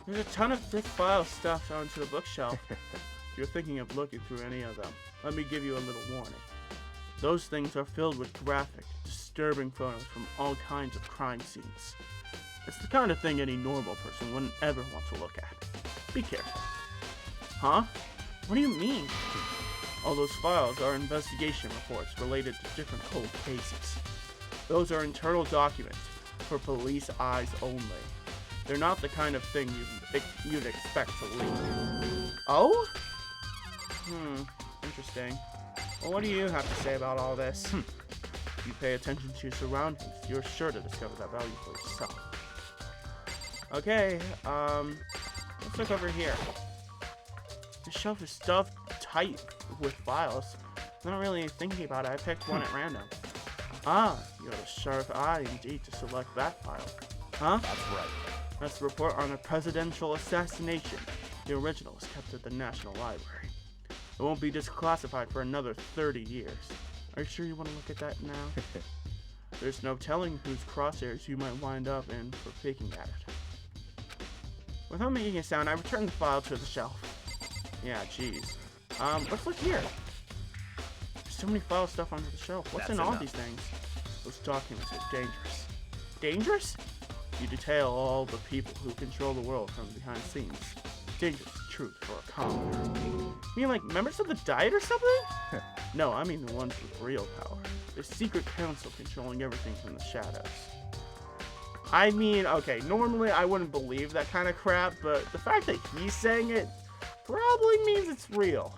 There's a ton of thick files stuffed onto the bookshelf. If you're thinking of looking through any of them, let me give you a little warning. Those things are filled with graphic, disturbing photos from all kinds of crime scenes. It's the kind of thing any normal person wouldn't ever want to look at. Be careful. Huh? What do you mean? All those files are investigation reports related to different cold cases. Those are internal documents for police eyes only. They're not the kind of thing you'd expect to leak. Oh? Interesting. Well, what do you have to say about all this? If you pay attention to your surroundings, you're sure to discover that value for yourself. Okay, let's look over here. The shelf is stuffed tight with files. I'm not really thinking about it. I picked one at random. Ah, you have a sharp eye indeed to select that file. Huh? that's right. That's the report on a presidential assassination. The original is kept at the National Library. It won't be declassified for another 30 years. Are you sure you want to look at that now? There's no telling whose crosshairs you might wind up in for peeking at it. Without making a sound, I returned the file to the shelf. Yeah, jeez. Let's look here. There's so many file stuff onto the shelf. What's That's in all enough. these things? Those documents are dangerous. Dangerous? You detail all the people who control the world from behind the scenes. Dangerous truth for a commoner. You mean like members of the Diet or something? No, I mean the ones with real power. The secret council controlling everything from the shadows. I mean, okay, normally I wouldn't believe that kind of crap, but the fact that he's saying it probably means it's real.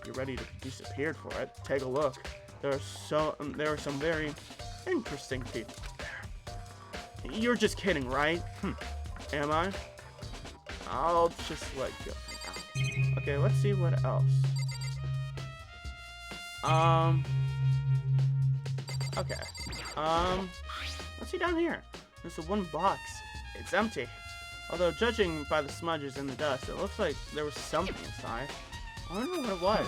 You're ready to be disappeared for it. Take a look. There are some very interesting people there. You're just kidding, right? Am I? I'll just let go. Okay, let's see what else. Okay. Let's see down here. There's a one box. It's empty. Although, judging by the smudges and the dust, it looks like there was something inside. I don't know what it was.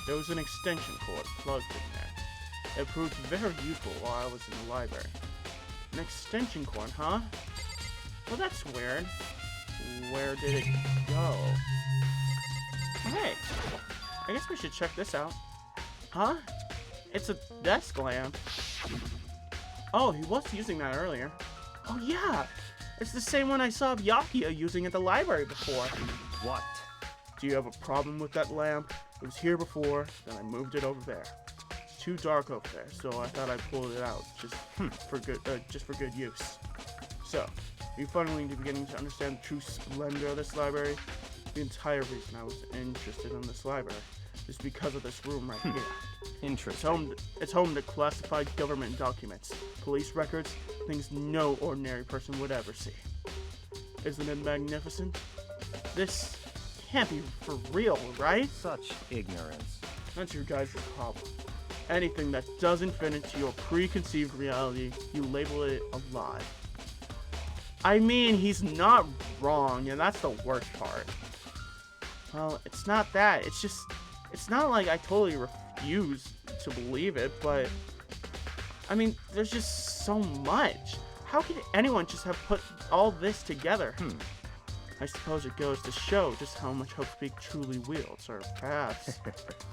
There was an extension cord plugged in there. It proved very useful while I was in the library. An extension cord, huh? Well, that's weird. Where did it go? Hey, I guess we should check this out. Huh? It's a desk lamp. Oh, he was using that earlier. Oh yeah, it's the same one I saw Byakuya using at the library before. What? Do you have a problem with that lamp? It was here before, then I moved it over there. It's too dark over there, so I thought I'd pull it out just for good use. So, are you finally beginning to understand the true splendor of this library? The entire reason I was interested in this library is because of this room right here. Interesting. It's home to classified government documents, police records, things no ordinary person would ever see. Isn't it magnificent? This can't be for real, right? Such ignorance. That's your guys' problem. Anything that doesn't fit into your preconceived reality, you label it a lie. I mean, he's not wrong, and that's the worst part. Well, it's not that. It's not like I totally refuse to believe it, but I mean, there's just so much. How could anyone just have put all this together? I suppose it goes to show just how much hope Speak truly wields, or perhaps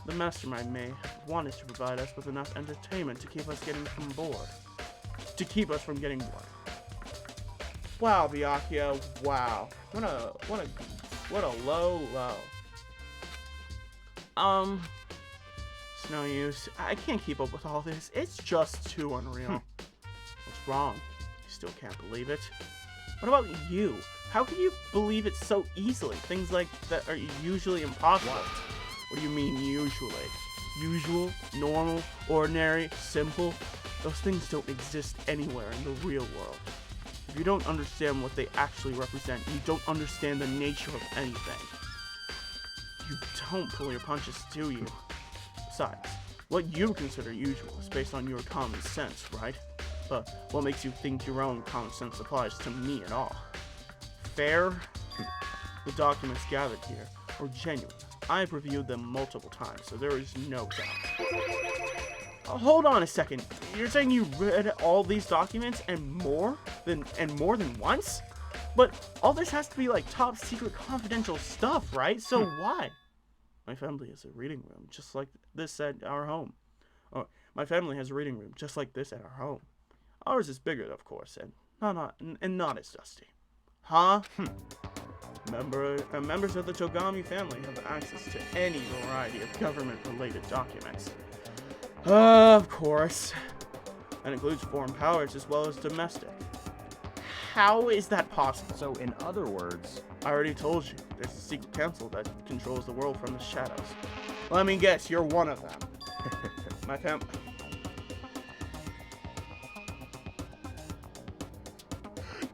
the mastermind may have wanted to provide us with enough entertainment to keep us from getting bored. Wow, Byakuya, wow. What a low. It's no use. I can't keep up with all this. It's just too unreal. What's wrong? You still can't believe it? What about you? How can you believe it so easily? Things like that are usually impossible. What do you mean usually? Usual, normal, ordinary, simple? Those things don't exist anywhere in the real world. If you don't understand what they actually represent, you don't understand the nature of anything. You don't pull your punches, do you? Besides, what you consider usual is based on your common sense, right? But what makes you think your own common sense applies to me at all? Fair? The documents gathered here are genuine. I've reviewed them multiple times, so there is no doubt. Hold on a second. You're saying you read all these documents and more than once? But all this has to be like top secret confidential stuff, right? So why? My family has a reading room just like this at our home. Oh, my family has a reading room just like this at our home. Ours is bigger, of course, and not as dusty. Huh? Members of the Togami family have access to any variety of government-related documents. Of course. That includes foreign powers as well as domestic. How is that possible? So, in other words... I already told you, there's a secret council that controls the world from the shadows. Let me guess, you're one of them. My family...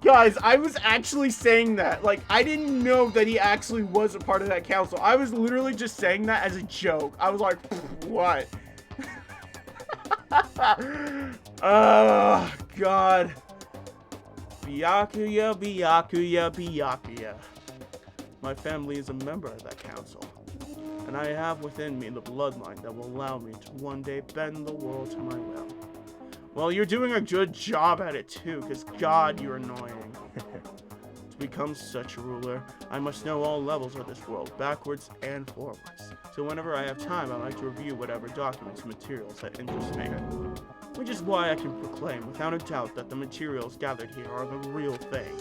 Guys, I was actually saying that. Like, I didn't know that he actually was a part of that council. I was literally just saying that as a joke. I was like, what? Oh, God. Byakuya, Byakuya, Byakuya. My family is a member of that council. And I have within me the bloodline that will allow me to one day bend the world to my will. Well, you're doing a good job at it too, because God, you're annoying. To become such a ruler, I must know all levels of this world, backwards and forwards. So whenever I have time, I like to review whatever documents and materials that interest me. Which is why I can proclaim without a doubt that the materials gathered here are the real thing.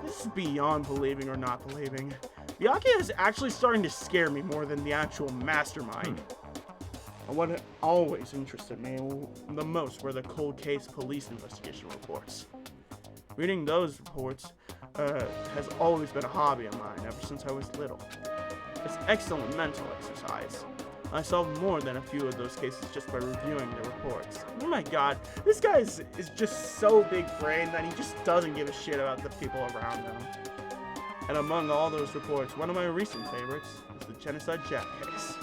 This is beyond believing or not believing. Byakuya is actually starting to scare me more than the actual mastermind. What always interested me the most were the cold case police investigation reports. Reading those reports has always been a hobby of mine ever since I was little. It's excellent mental exercise. I solved more than a few of those cases just by reviewing the reports. Oh my god, this guy is just so big brained that he just doesn't give a shit about the people around him. And among all those reports, one of my recent favorites is the Genocide Jack case.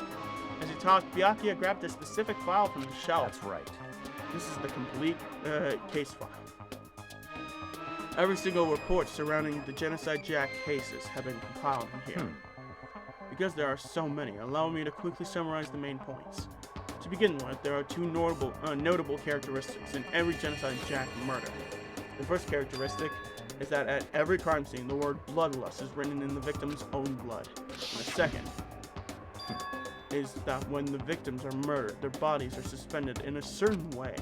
As he talked, Byakuya grabbed a specific file from the shelf. That's right. This is the complete case file. Every single report surrounding the Genocide Jack cases have been compiled in here. Because there are so many, allow me to quickly summarize the main points. To begin with, there are two notable characteristics in every Genocide Jack murder. The first characteristic is that at every crime scene, the word bloodlust is written in the victim's own blood. And the second is that when the victims are murdered, their bodies are suspended in a certain way.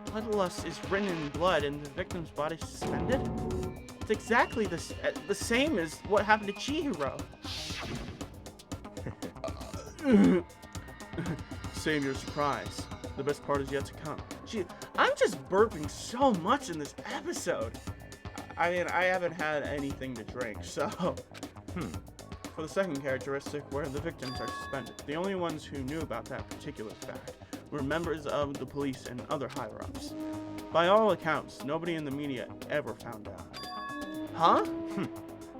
Bloodlust is written in blood and the victim's body suspended? It's exactly the same as what happened to Chihiro. Save your surprise. The best part is yet to come. Gee, I'm just burping so much in this episode. I mean, I haven't had anything to drink, so... For the second characteristic, where the victims are suspended, the only ones who knew about that particular fact were members of the police and other higher-ups. By all accounts, nobody in the media ever found out. Huh?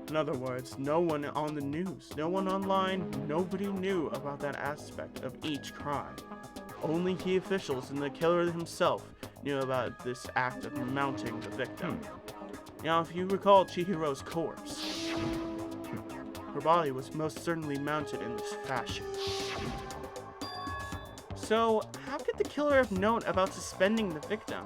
In other words, no one on the news, no one online, nobody knew about that aspect of each crime. Only key officials and the killer himself knew about this act of mounting the victim. Now, if you recall Chihiro's corpse, her body was most certainly mounted in this fashion. So, how could the killer have known about suspending the victim?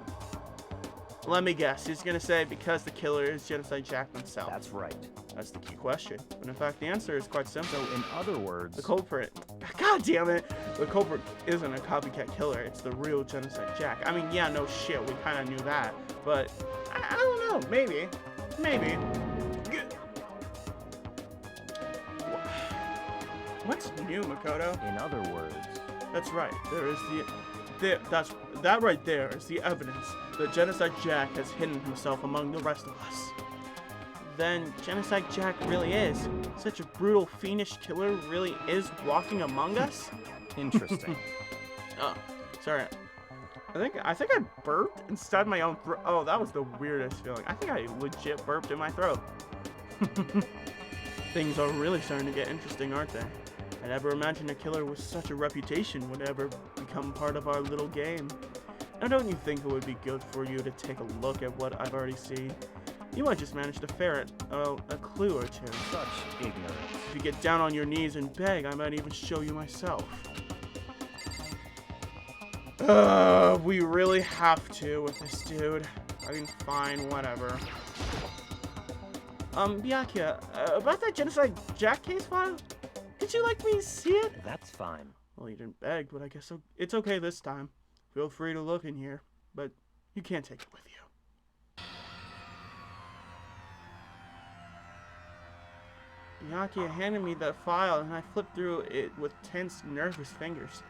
Let me guess, he's gonna say because the killer is Genocide Jack himself. That's right. That's the key question. But in fact, the answer is quite simple. So, in other words... The culprit... God damn it! The culprit isn't a copycat killer, it's the real Genocide Jack. I mean, yeah, no shit, we kinda knew that. But, I don't know, maybe. Maybe. What's new, Makoto? In other words... That's right, there is that right there is the evidence that Genocide Jack has hidden himself among the rest of us. Then Genocide Jack really is. Such a brutal, fiendish killer really is walking among us? Interesting. Oh, sorry. I think I burped inside my own throat. Oh, that was the weirdest feeling. I think I legit burped in my throat. Things are really starting to get interesting, aren't they? I never imagined a killer with such a reputation would ever become part of our little game. Now, don't you think it would be good for you to take a look at what I've already seen? You might just manage to ferret a clue or two. Such ignorance. If you get down on your knees and beg, I might even show you myself. We really have to with this dude. I mean, fine, whatever. Byakuya, about that Genocide Jack case file? Could you like me to see it? That's fine. Well, you didn't beg, but I guess it's okay this time. Feel free to look in here, but you can't take it with you. Byakuya handed me that file, and I flipped through it with tense, nervous fingers.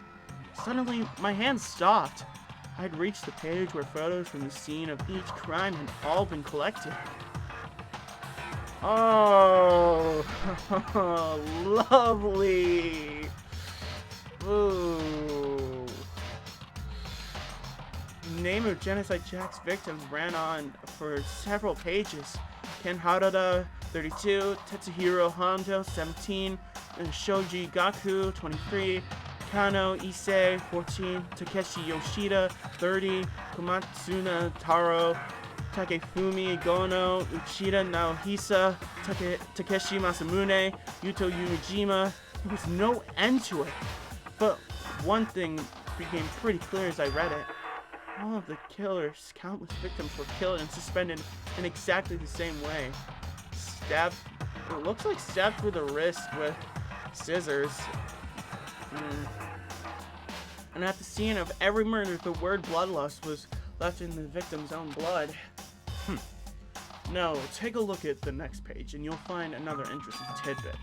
Suddenly, my hands stopped. I'd reached the page where photos from the scene of each crime had all been collected. Oh, lovely. Ooh. The name of Genocide Jack's victims ran on for several pages. Ken Harada, 32, Tetsuhiro Hondo, 17, and Shoji Gaku, 23, Kano Issei, 14, Takeshi Yoshida, 30, Komatsuna Taro, Takefumi Gono, Uchida Naohisa, Takeshi Masamune, Yuto Yumijima. There was no end to it. But one thing became pretty clear as I read it. All of the killer's countless victims were killed and suspended in exactly the same way. Stabbed, it looks like stabbed through the wrist with scissors. And at the scene of every murder, the word bloodlust was left in the victim's own blood. Now, take a look at the next page, and you'll find another interesting tidbit.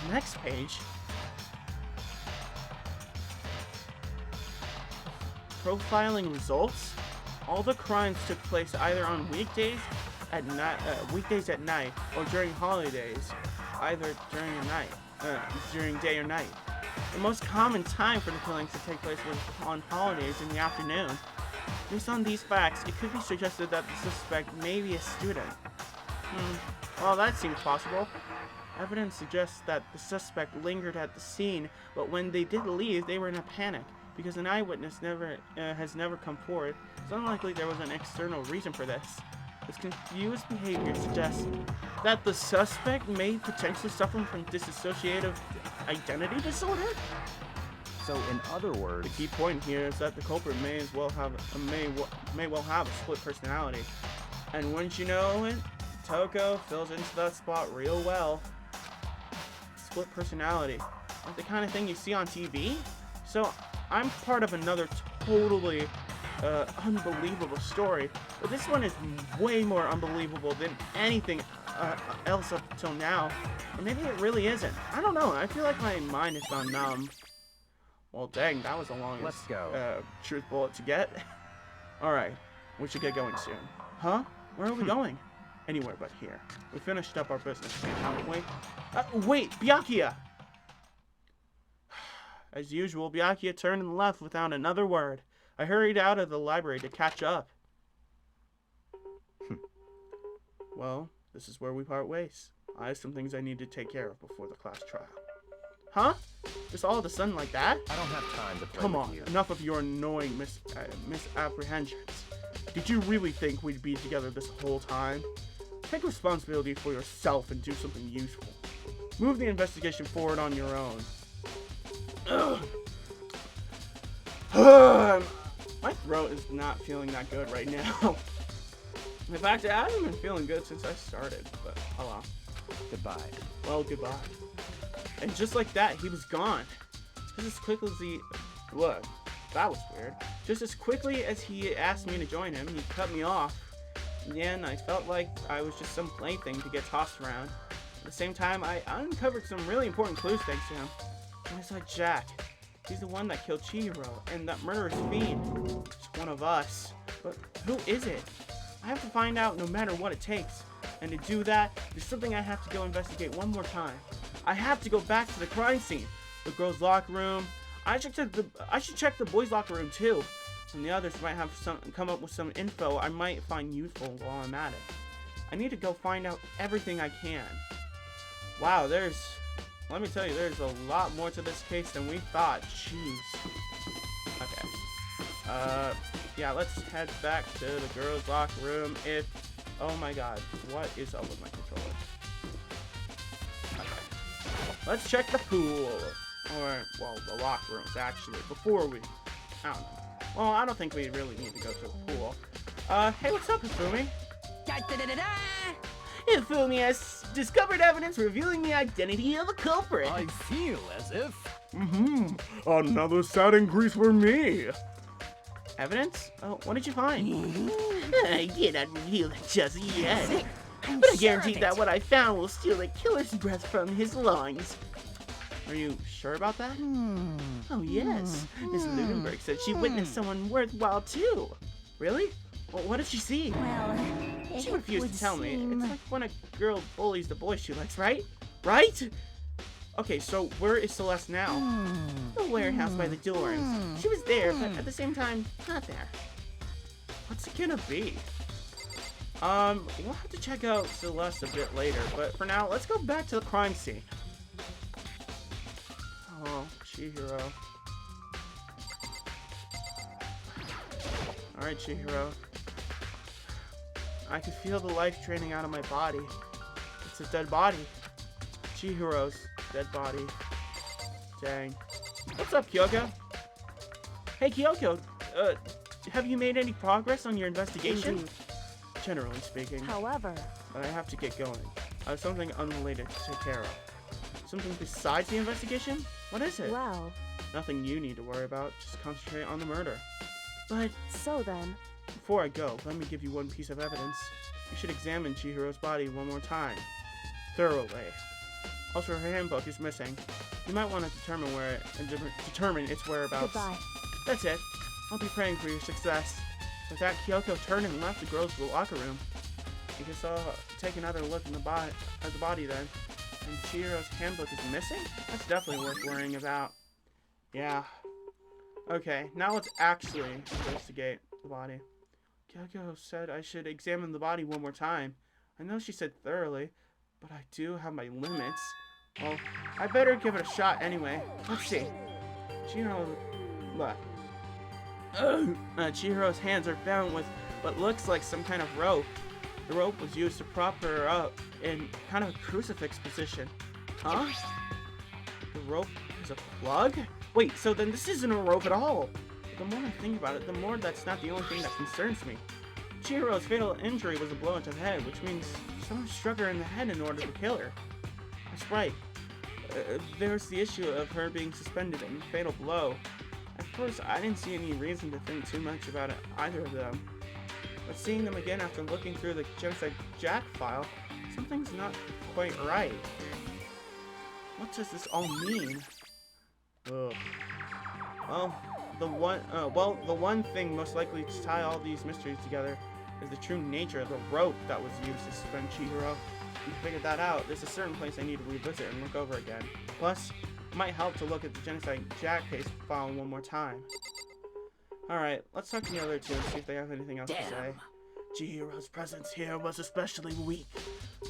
The next page... Profiling results? All the crimes took place either on weekdays at night, or during holidays, either during day or night. The most common time for the killings to take place was on holidays in the afternoon. Based on these facts, it could be suggested that the suspect may be a student. Well, that seems possible. Evidence suggests that the suspect lingered at the scene, but when they did leave, they were in a panic. Because an eyewitness has never come forward, it's unlikely there was an external reason for this. This confused behavior suggests that the suspect may potentially suffer from dissociative identity disorder? So, in other words, The key point here is that the culprit may well have a split personality. And wouldn't you know it, Toko fills into that spot real well. Split personality. Like the kind of thing you see on TV? So, I'm part of another totally unbelievable story, but this one is way more unbelievable than anything else up till now. Or maybe it really isn't. I don't know. I feel like my mind has gone numb. Well, dang, that was the longest Let's go. truth bullet to get. Alright, we should get going soon. Huh? Where are we going? Anywhere but here. We finished up our business, haven't we? Wait, Byakuya! As usual, Byakuya turned and left without another word. I hurried out of the library to catch up. Well, this is where we part ways. I have some things I need to take care of before the class trial. Huh? Just all of a sudden like that? I don't have time to play Come with on, you. enough of your annoying misapprehensions. Did you really think we'd be together this whole time? Take responsibility for yourself and do something useful. Move the investigation forward on your own. My throat is not feeling that good right now. In fact, I haven't been feeling good since I started, but oh well. Goodbye. Well, goodbye. And just like that, he was gone. Just as quickly as he... Look, that was weird. Just as quickly as he asked me to join him, he cut me off. In the end, I felt like I was just some plaything to get tossed around. At the same time, I uncovered some really important clues thanks to him. And I saw Jack. He's the one that killed Chihiro, and that murderous fiend. It's one of us. But who is it? I have to find out no matter what it takes. And to do that, there's something I have to go investigate one more time. I have to go back to the crime scene. The girls' locker room. I should check the boys' locker room too. And the others might have come up with some info I might find useful while I'm at it. I need to go find out everything I can. Wow, let me tell you, there's a lot more to this case than we thought. Jeez. Okay. Yeah, let's head back to the girls' locker room. Oh my god, what is up with my controller? Okay. Let's check the pool. Or, well, the locker rooms, actually, before we... I don't know. Well, I don't think we really need to go to a pool. Hey, what's up, Hifumi? Hifumi has discovered evidence revealing the identity of a culprit. I feel as if... Another sad increase for me. Evidence? Oh, what did you find? I cannot reveal it just yet. But I guarantee that what I found will steal the killer's breath from his lungs. Are you sure about that? Oh, yes. Miss Ludenberg said she witnessed someone worthwhile, too. Really? Well, what did she see? Well, She refused to tell me. It's like when a girl bullies the boy she likes, right? Right? Okay, so where is Celeste now? The warehouse by the doors. She was there, but at the same time, not there. What's it gonna be? We'll have to check out Celeste a bit later, but for now, let's go back to the crime scene. Oh, Chihiro. Alright, Chihiro. I can feel the life draining out of my body. It's a dead body. Chihiro's dead body. Dang. What's up, Kyoko? Hey, Kyoko. Have you made any progress on your investigation? Indeed. Generally speaking. However, But I have to get going. I have something unrelated to take care of. Something besides the investigation? What is it? well, Nothing you need to worry about. Just concentrate on the murder. But so then, before I go, let me give you one piece of evidence. You should examine Chihiro's body one more time. Thoroughly. Also, her handbook is missing. You might want to determine its whereabouts. goodbye. That's it. I'll be praying for your success. With that, Kyoko turned and left the girls' locker room. You can take another look at the body then. And Chihiro's handbook is missing? That's definitely worth worrying about. Yeah. Okay, now let's actually investigate the body. Kyoko said I should examine the body one more time. I know she said thoroughly, but I do have my limits. Well, I better give it a shot anyway. Let's see. Chihiro's hands are bound with what looks like some kind of rope. The rope was used to prop her up in kind of a crucifix position. Huh? The rope is a plug? Wait, so then this isn't a rope at all. The more I think about it, the more that's not the only thing that concerns me. Chihiro's fatal injury was a blow to the head, which means someone struck her in the head in order to kill her. That's right. There's the issue of her being suspended in a fatal blow. At first, I didn't see any reason to think too much about it, either of them. But seeing them again after looking through the Genocide Jack file, something's not quite right. What does this all mean? Ugh. Well, the one thing most likely to tie all these mysteries together is the true nature of the rope that was used to suspend Chihiro. If you figured that out, there's a certain place I need to revisit and look over again. Plus, it might help to look at the Genocide Jack case file one more time. Alright, let's talk to the other two and see if they have anything else to say. Chihiro's presence here was especially weak.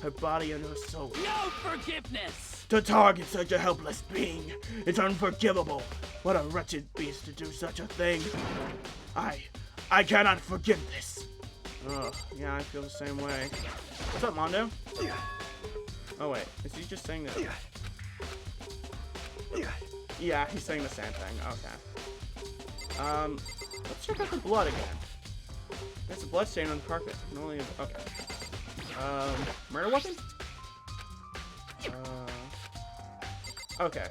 Her body and her soul. No forgiveness! To target such a helpless being, it's unforgivable. What a wretched beast to do such a thing. I cannot forgive this. Ugh, yeah, I feel the same way. What's up, Mondo? Oh wait, is he just saying that? Yeah, he's saying the same thing. Okay. Let's check out the blood again. There's a blood stain on the carpet. Okay. Murder weapon? Okay.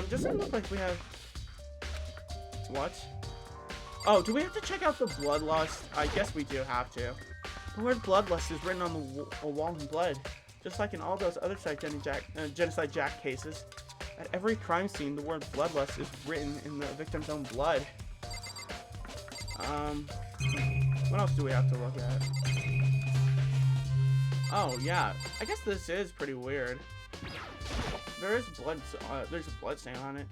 Doesn't look like we have... What? Oh, do we have to check out the bloodlust? I guess we do have to. The word bloodlust is written on the wall in blood. Just like in all those other Genocide Jack cases. At every crime scene, the word bloodlust is written in the victim's own blood. What else do we have to look at? Oh, yeah. I guess this is pretty weird. There is blood, there's a blood stain on it.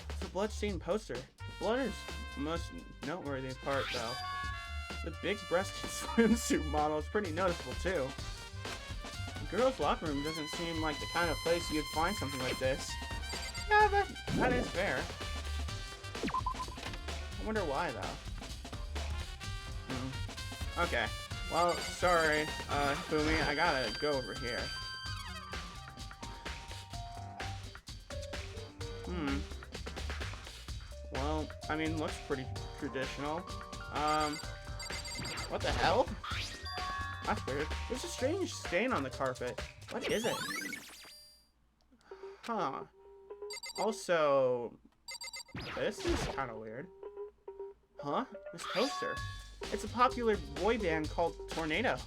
It's a blood-stained poster. The blood is the most noteworthy part, though. The big-breasted swimsuit model is pretty noticeable, too. The girls' locker room doesn't seem like the kind of place you'd find something like this. Yeah, that is fair. I wonder why, though. Okay. Well, sorry, Fumi, I gotta go over here. Well, I mean, looks pretty traditional. What the hell? That's weird. There's a strange stain on the carpet. What is it? Huh. Also, this is kind of weird. Huh? This poster. It's a popular boy band called Tornado.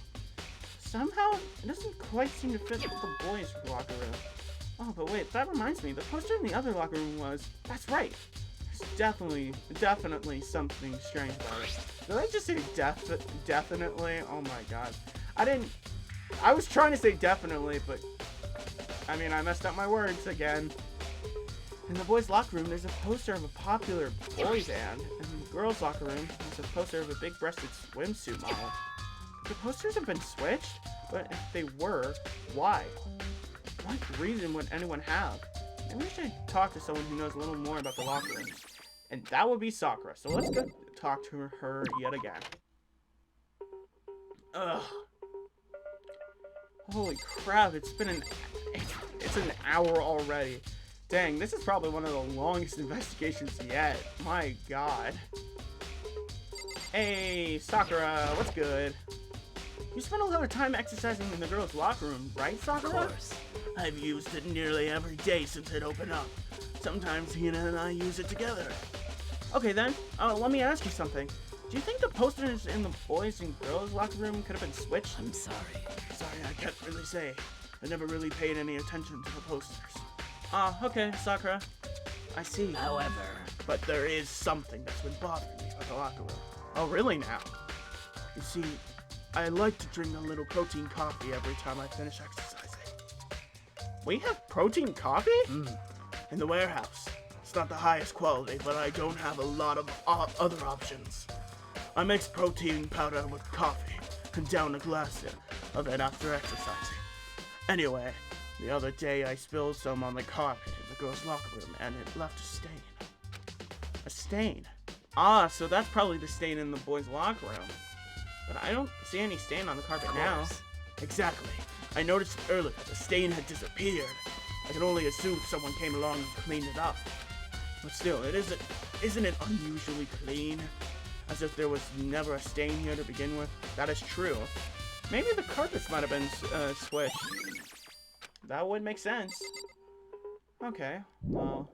Somehow, it doesn't quite seem to fit with the boys' locker room. Oh, but wait, that reminds me. The poster in the other locker room was... That's right. There's definitely something strange about it. Did I just say definitely? Oh my god. I was trying to say definitely, but... I mean, I messed up my words again. In the boys' locker room, there's a poster of a popular boy band. In the girls' locker room, there's a poster of a big-breasted swimsuit model. The posters have been switched, but if they were, why? What reason would anyone have? Maybe we should talk to someone who knows a little more about the locker rooms. And that would be Sakura, so let's go talk to her yet again. Ugh. Holy crap, it's an hour already. Dang, this is probably one of the longest investigations yet. My god. Hey, Sakura, what's good? You spend a lot of time exercising in the girls' locker room, right, Sakura? Of course. I've used it nearly every day since it opened up. Sometimes Hina and I use it together. Okay then, let me ask you something. Do you think the posters in the boys' and girls' locker room could have been switched? I'm sorry. Sorry, I can't really say. I never really paid any attention to the posters. Okay, Sakura. I see. However... But there is something that's been bothering me about the locker room. Oh, really now? You see, I like to drink a little protein coffee every time I finish exercising. We have protein coffee? In the warehouse. It's not the highest quality, but I don't have a lot of other options. I mix protein powder with coffee and down a glass of it after exercising. Anyway, the other day I spilled some on the carpet in the girls' locker room and it left a stain. A stain? Ah, so that's probably the stain in the boys' locker room. But I don't see any stain on the carpet now. Exactly. I noticed earlier the stain had disappeared. I can only assume someone came along and cleaned it up. But still, isn't it unusually clean? As if there was never a stain here to begin with. That is true. Maybe the carpets might have been swished. That would make sense. Okay, well,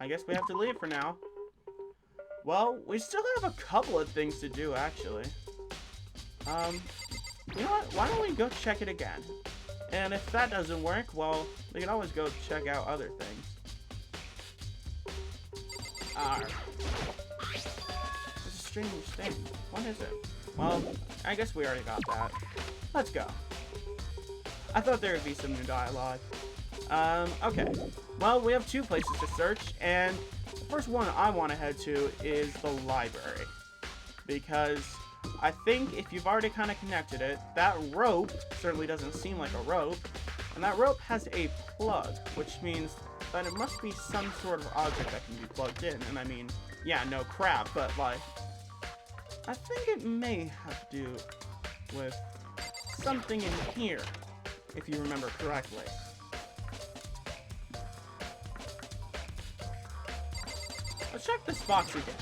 I guess we have to leave for now. Well, we still have a couple of things to do, actually. You know what? Why don't we go check it again? And if that doesn't work, well, we can always go check out other things. There's a strange thing. What is it? Well, I guess we already got that. Let's go. I thought there would be some new dialogue. Okay. Well, we have 2 places to search, and the first one I want to head to is the library. Because I think if you've already kind of connected it, that rope certainly doesn't seem like a rope, and that rope has a plug, which means that it must be some sort of object that can be plugged in. And I mean, yeah, no crap, but like, I think it may have to do with something in here, if you remember correctly. Let's check this box again.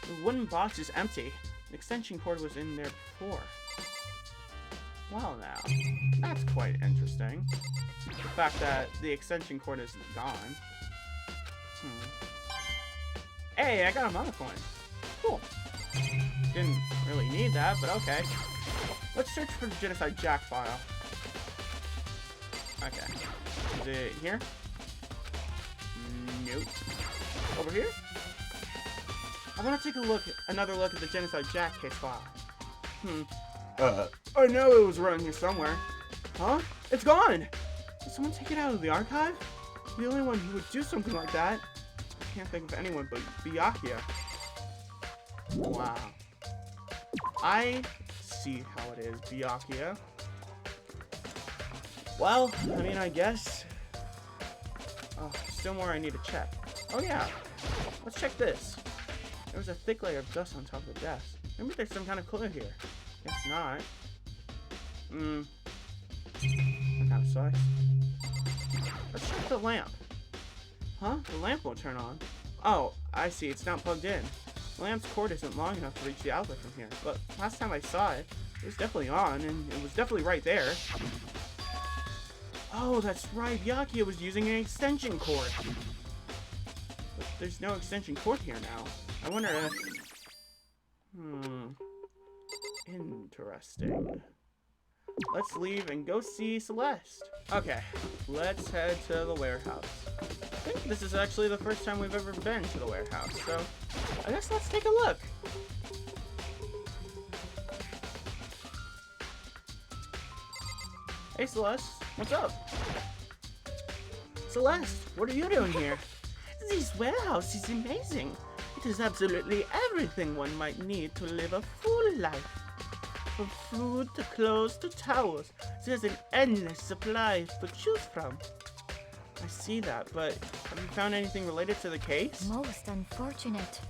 The wooden box is empty. The extension cord was in there before. Well now, that's quite interesting. The fact that the extension cord isn't gone. Hey, I got a mana coin. Cool. Didn't really need that, but okay. Let's search for the Genocide Jack file. Okay. Is it here? Nope. Over here? I want to take another look at the Genocide Jack case file. I know it was around here somewhere. Huh? It's gone! Did someone take it out of the archive? The only one who would do something like that. I can't think of anyone but BYAKUYA. Wow. I see how it is, BYAKUYA. Well, I mean, I guess. Oh, still more I need to check. Oh yeah, let's check this. There was a thick layer of dust on top of the desk. Maybe there's some kind of clue here. Guess not. That kind of sucks. Let's check the lamp. Huh? The lamp won't turn on. Oh, I see. It's not plugged in. The lamp's cord isn't long enough to reach the outlet from here. But last time I saw it, it was definitely on, and it was definitely right there. Oh, that's right. BYAKUYA was using an extension cord. But there's no extension cord here now. I wonder if... Interesting. Let's leave and go see Celeste. Okay, let's head to the warehouse. I think this is actually the first time we've ever been to the warehouse, so I guess let's take a look. Hey Celeste, what's up? Celeste, what are you doing here? This warehouse is amazing. It has absolutely everything one might need to live a full life. From food to clothes to towels, there's an endless supply to choose from. I see that, but have you found anything related to the case? Most unfortunate.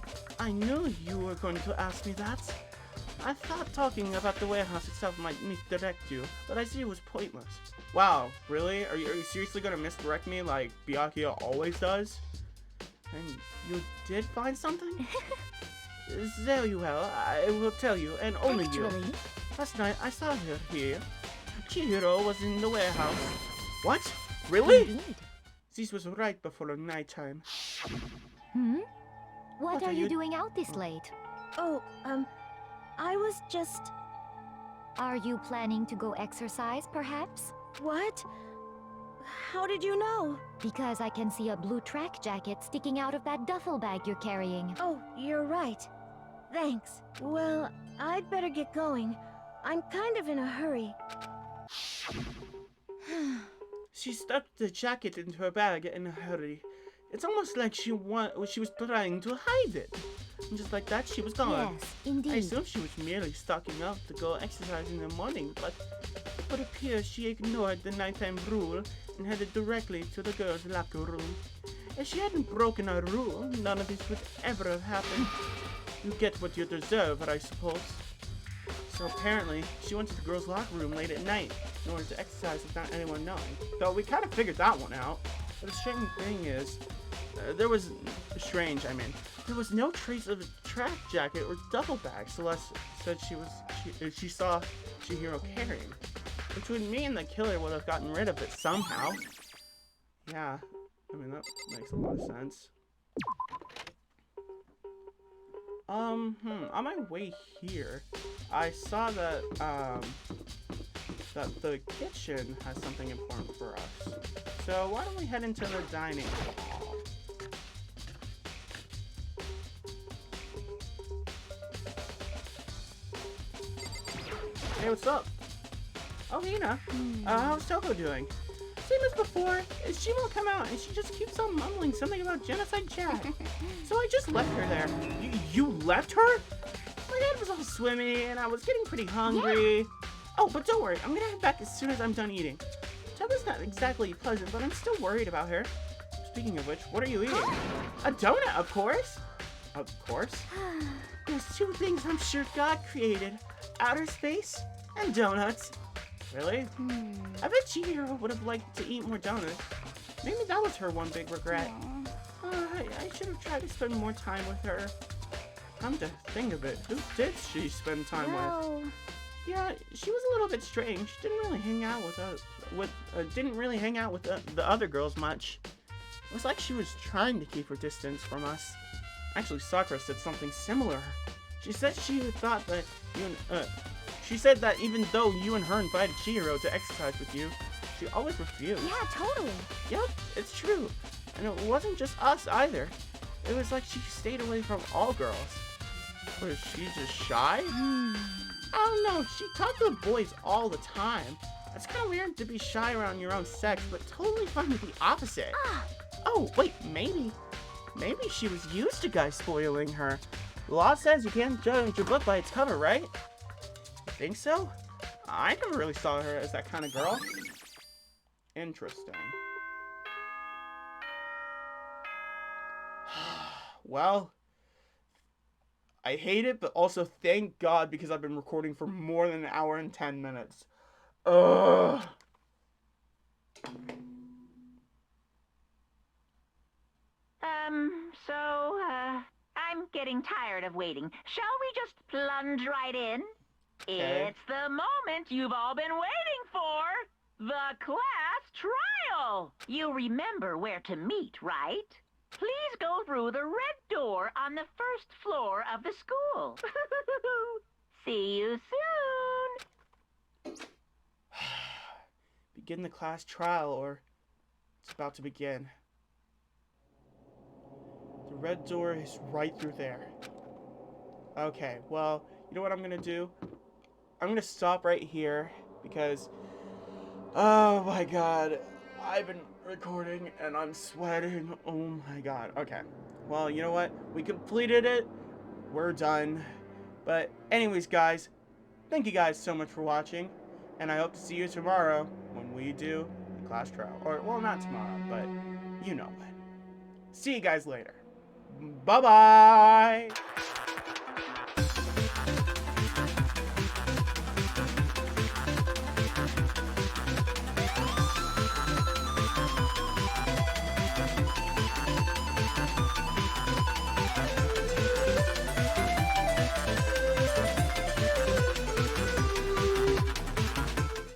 I knew you were going to ask me that. I thought talking about the warehouse itself might misdirect you, but I see it was pointless. Wow, really? Are you seriously going to misdirect me like BYAKUYA always does? And you did find something? Very well, I will tell you, and only you. Last night I saw her here. Chihiro was in the warehouse. What? Really? Indeed. This was right before nighttime. What are you doing out this late? Oh, I was just... Are you planning to go exercise, perhaps? What? How did you know? Because I can see a blue track jacket sticking out of that duffel bag you're carrying. Oh, you're right. Thanks. Well, I'd better get going. I'm kind of in a hurry. She stuffed the jacket into her bag in a hurry. It's almost like she was trying to hide it. And just like that, she was gone. Yes, I indeed. assumed she was merely stocking up to go exercise in the morning, but it would appear she ignored the nighttime rule and headed directly to the girls' locker room. If she hadn't broken our rule, none of this would ever have happened. You get what you deserve, I suppose. So apparently, she went to the girls' locker room late at night in order to exercise without anyone knowing. Though we kind of figured that one out. But the strange thing is, there was no trace of a track jacket or duffel bag Celeste said she saw Chihiro carrying, which would mean the killer would have gotten rid of it somehow. Yeah, I mean that makes a lot of sense. On my way here, I saw that that the kitchen has something important for us. So why don't we head into the dining hall? Hey, what's up? Oh, Hina. How's Toko doing? Same as before. She won't come out, and she just keeps on mumbling something about genocide chat. So I just left her there. You left her? My head was all swimmy, and I was getting pretty hungry. Yeah. Oh, but don't worry. I'm gonna head back as soon as I'm done eating. Toko's not exactly pleasant, but I'm still worried about her. Speaking of which, what are you eating? A donut, of course. Of course. There's two things I'm sure God created. Outer space and donuts. Really? I bet Chihiro would have liked to eat more donuts. Maybe that was her one big regret. I should have tried to spend more time with her. Come to think of it, who did she spend time with? Yeah, she was a little bit strange. Didn't really hang out with the other girls much. It was like she was trying to keep her distance from us. Actually, Sakura said something similar. She said she said that even though you and her invited Chihiro to exercise with you, she always refused. Yeah, totally. Yep, it's true. And it wasn't just us either. It was like she stayed away from all girls. Was she just shy? I don't know, she talked to the boys all the time. It's kind of weird to be shy around your own sex, but totally fine with the opposite. Oh, wait, maybe she was used to guys spoiling her. The law says you can't judge your book by its cover, right? You think so? I never really saw her as that kind of girl. Interesting. Well, I hate it, but also thank God because I've been recording for more than an hour and 10 minutes. Ugh. I'm getting tired of waiting. Shall we just plunge right in? Okay. It's the moment you've all been waiting for. The class trial. You remember where to meet, right? Please go through the red door on the first floor of the school. See you soon. Begin the class trial, or it's about to begin. The red door is right through there. Okay, well, you know what I'm gonna do? I'm gonna stop right here because, oh my god, I've been recording and I'm sweating. Oh my god. Okay, well, you know what? We completed it. We're done. But anyways, guys, thank you guys so much for watching, and I hope to see you tomorrow when we do the class trial. Or, well, not tomorrow, but you know when. See you guys later. Bye-bye!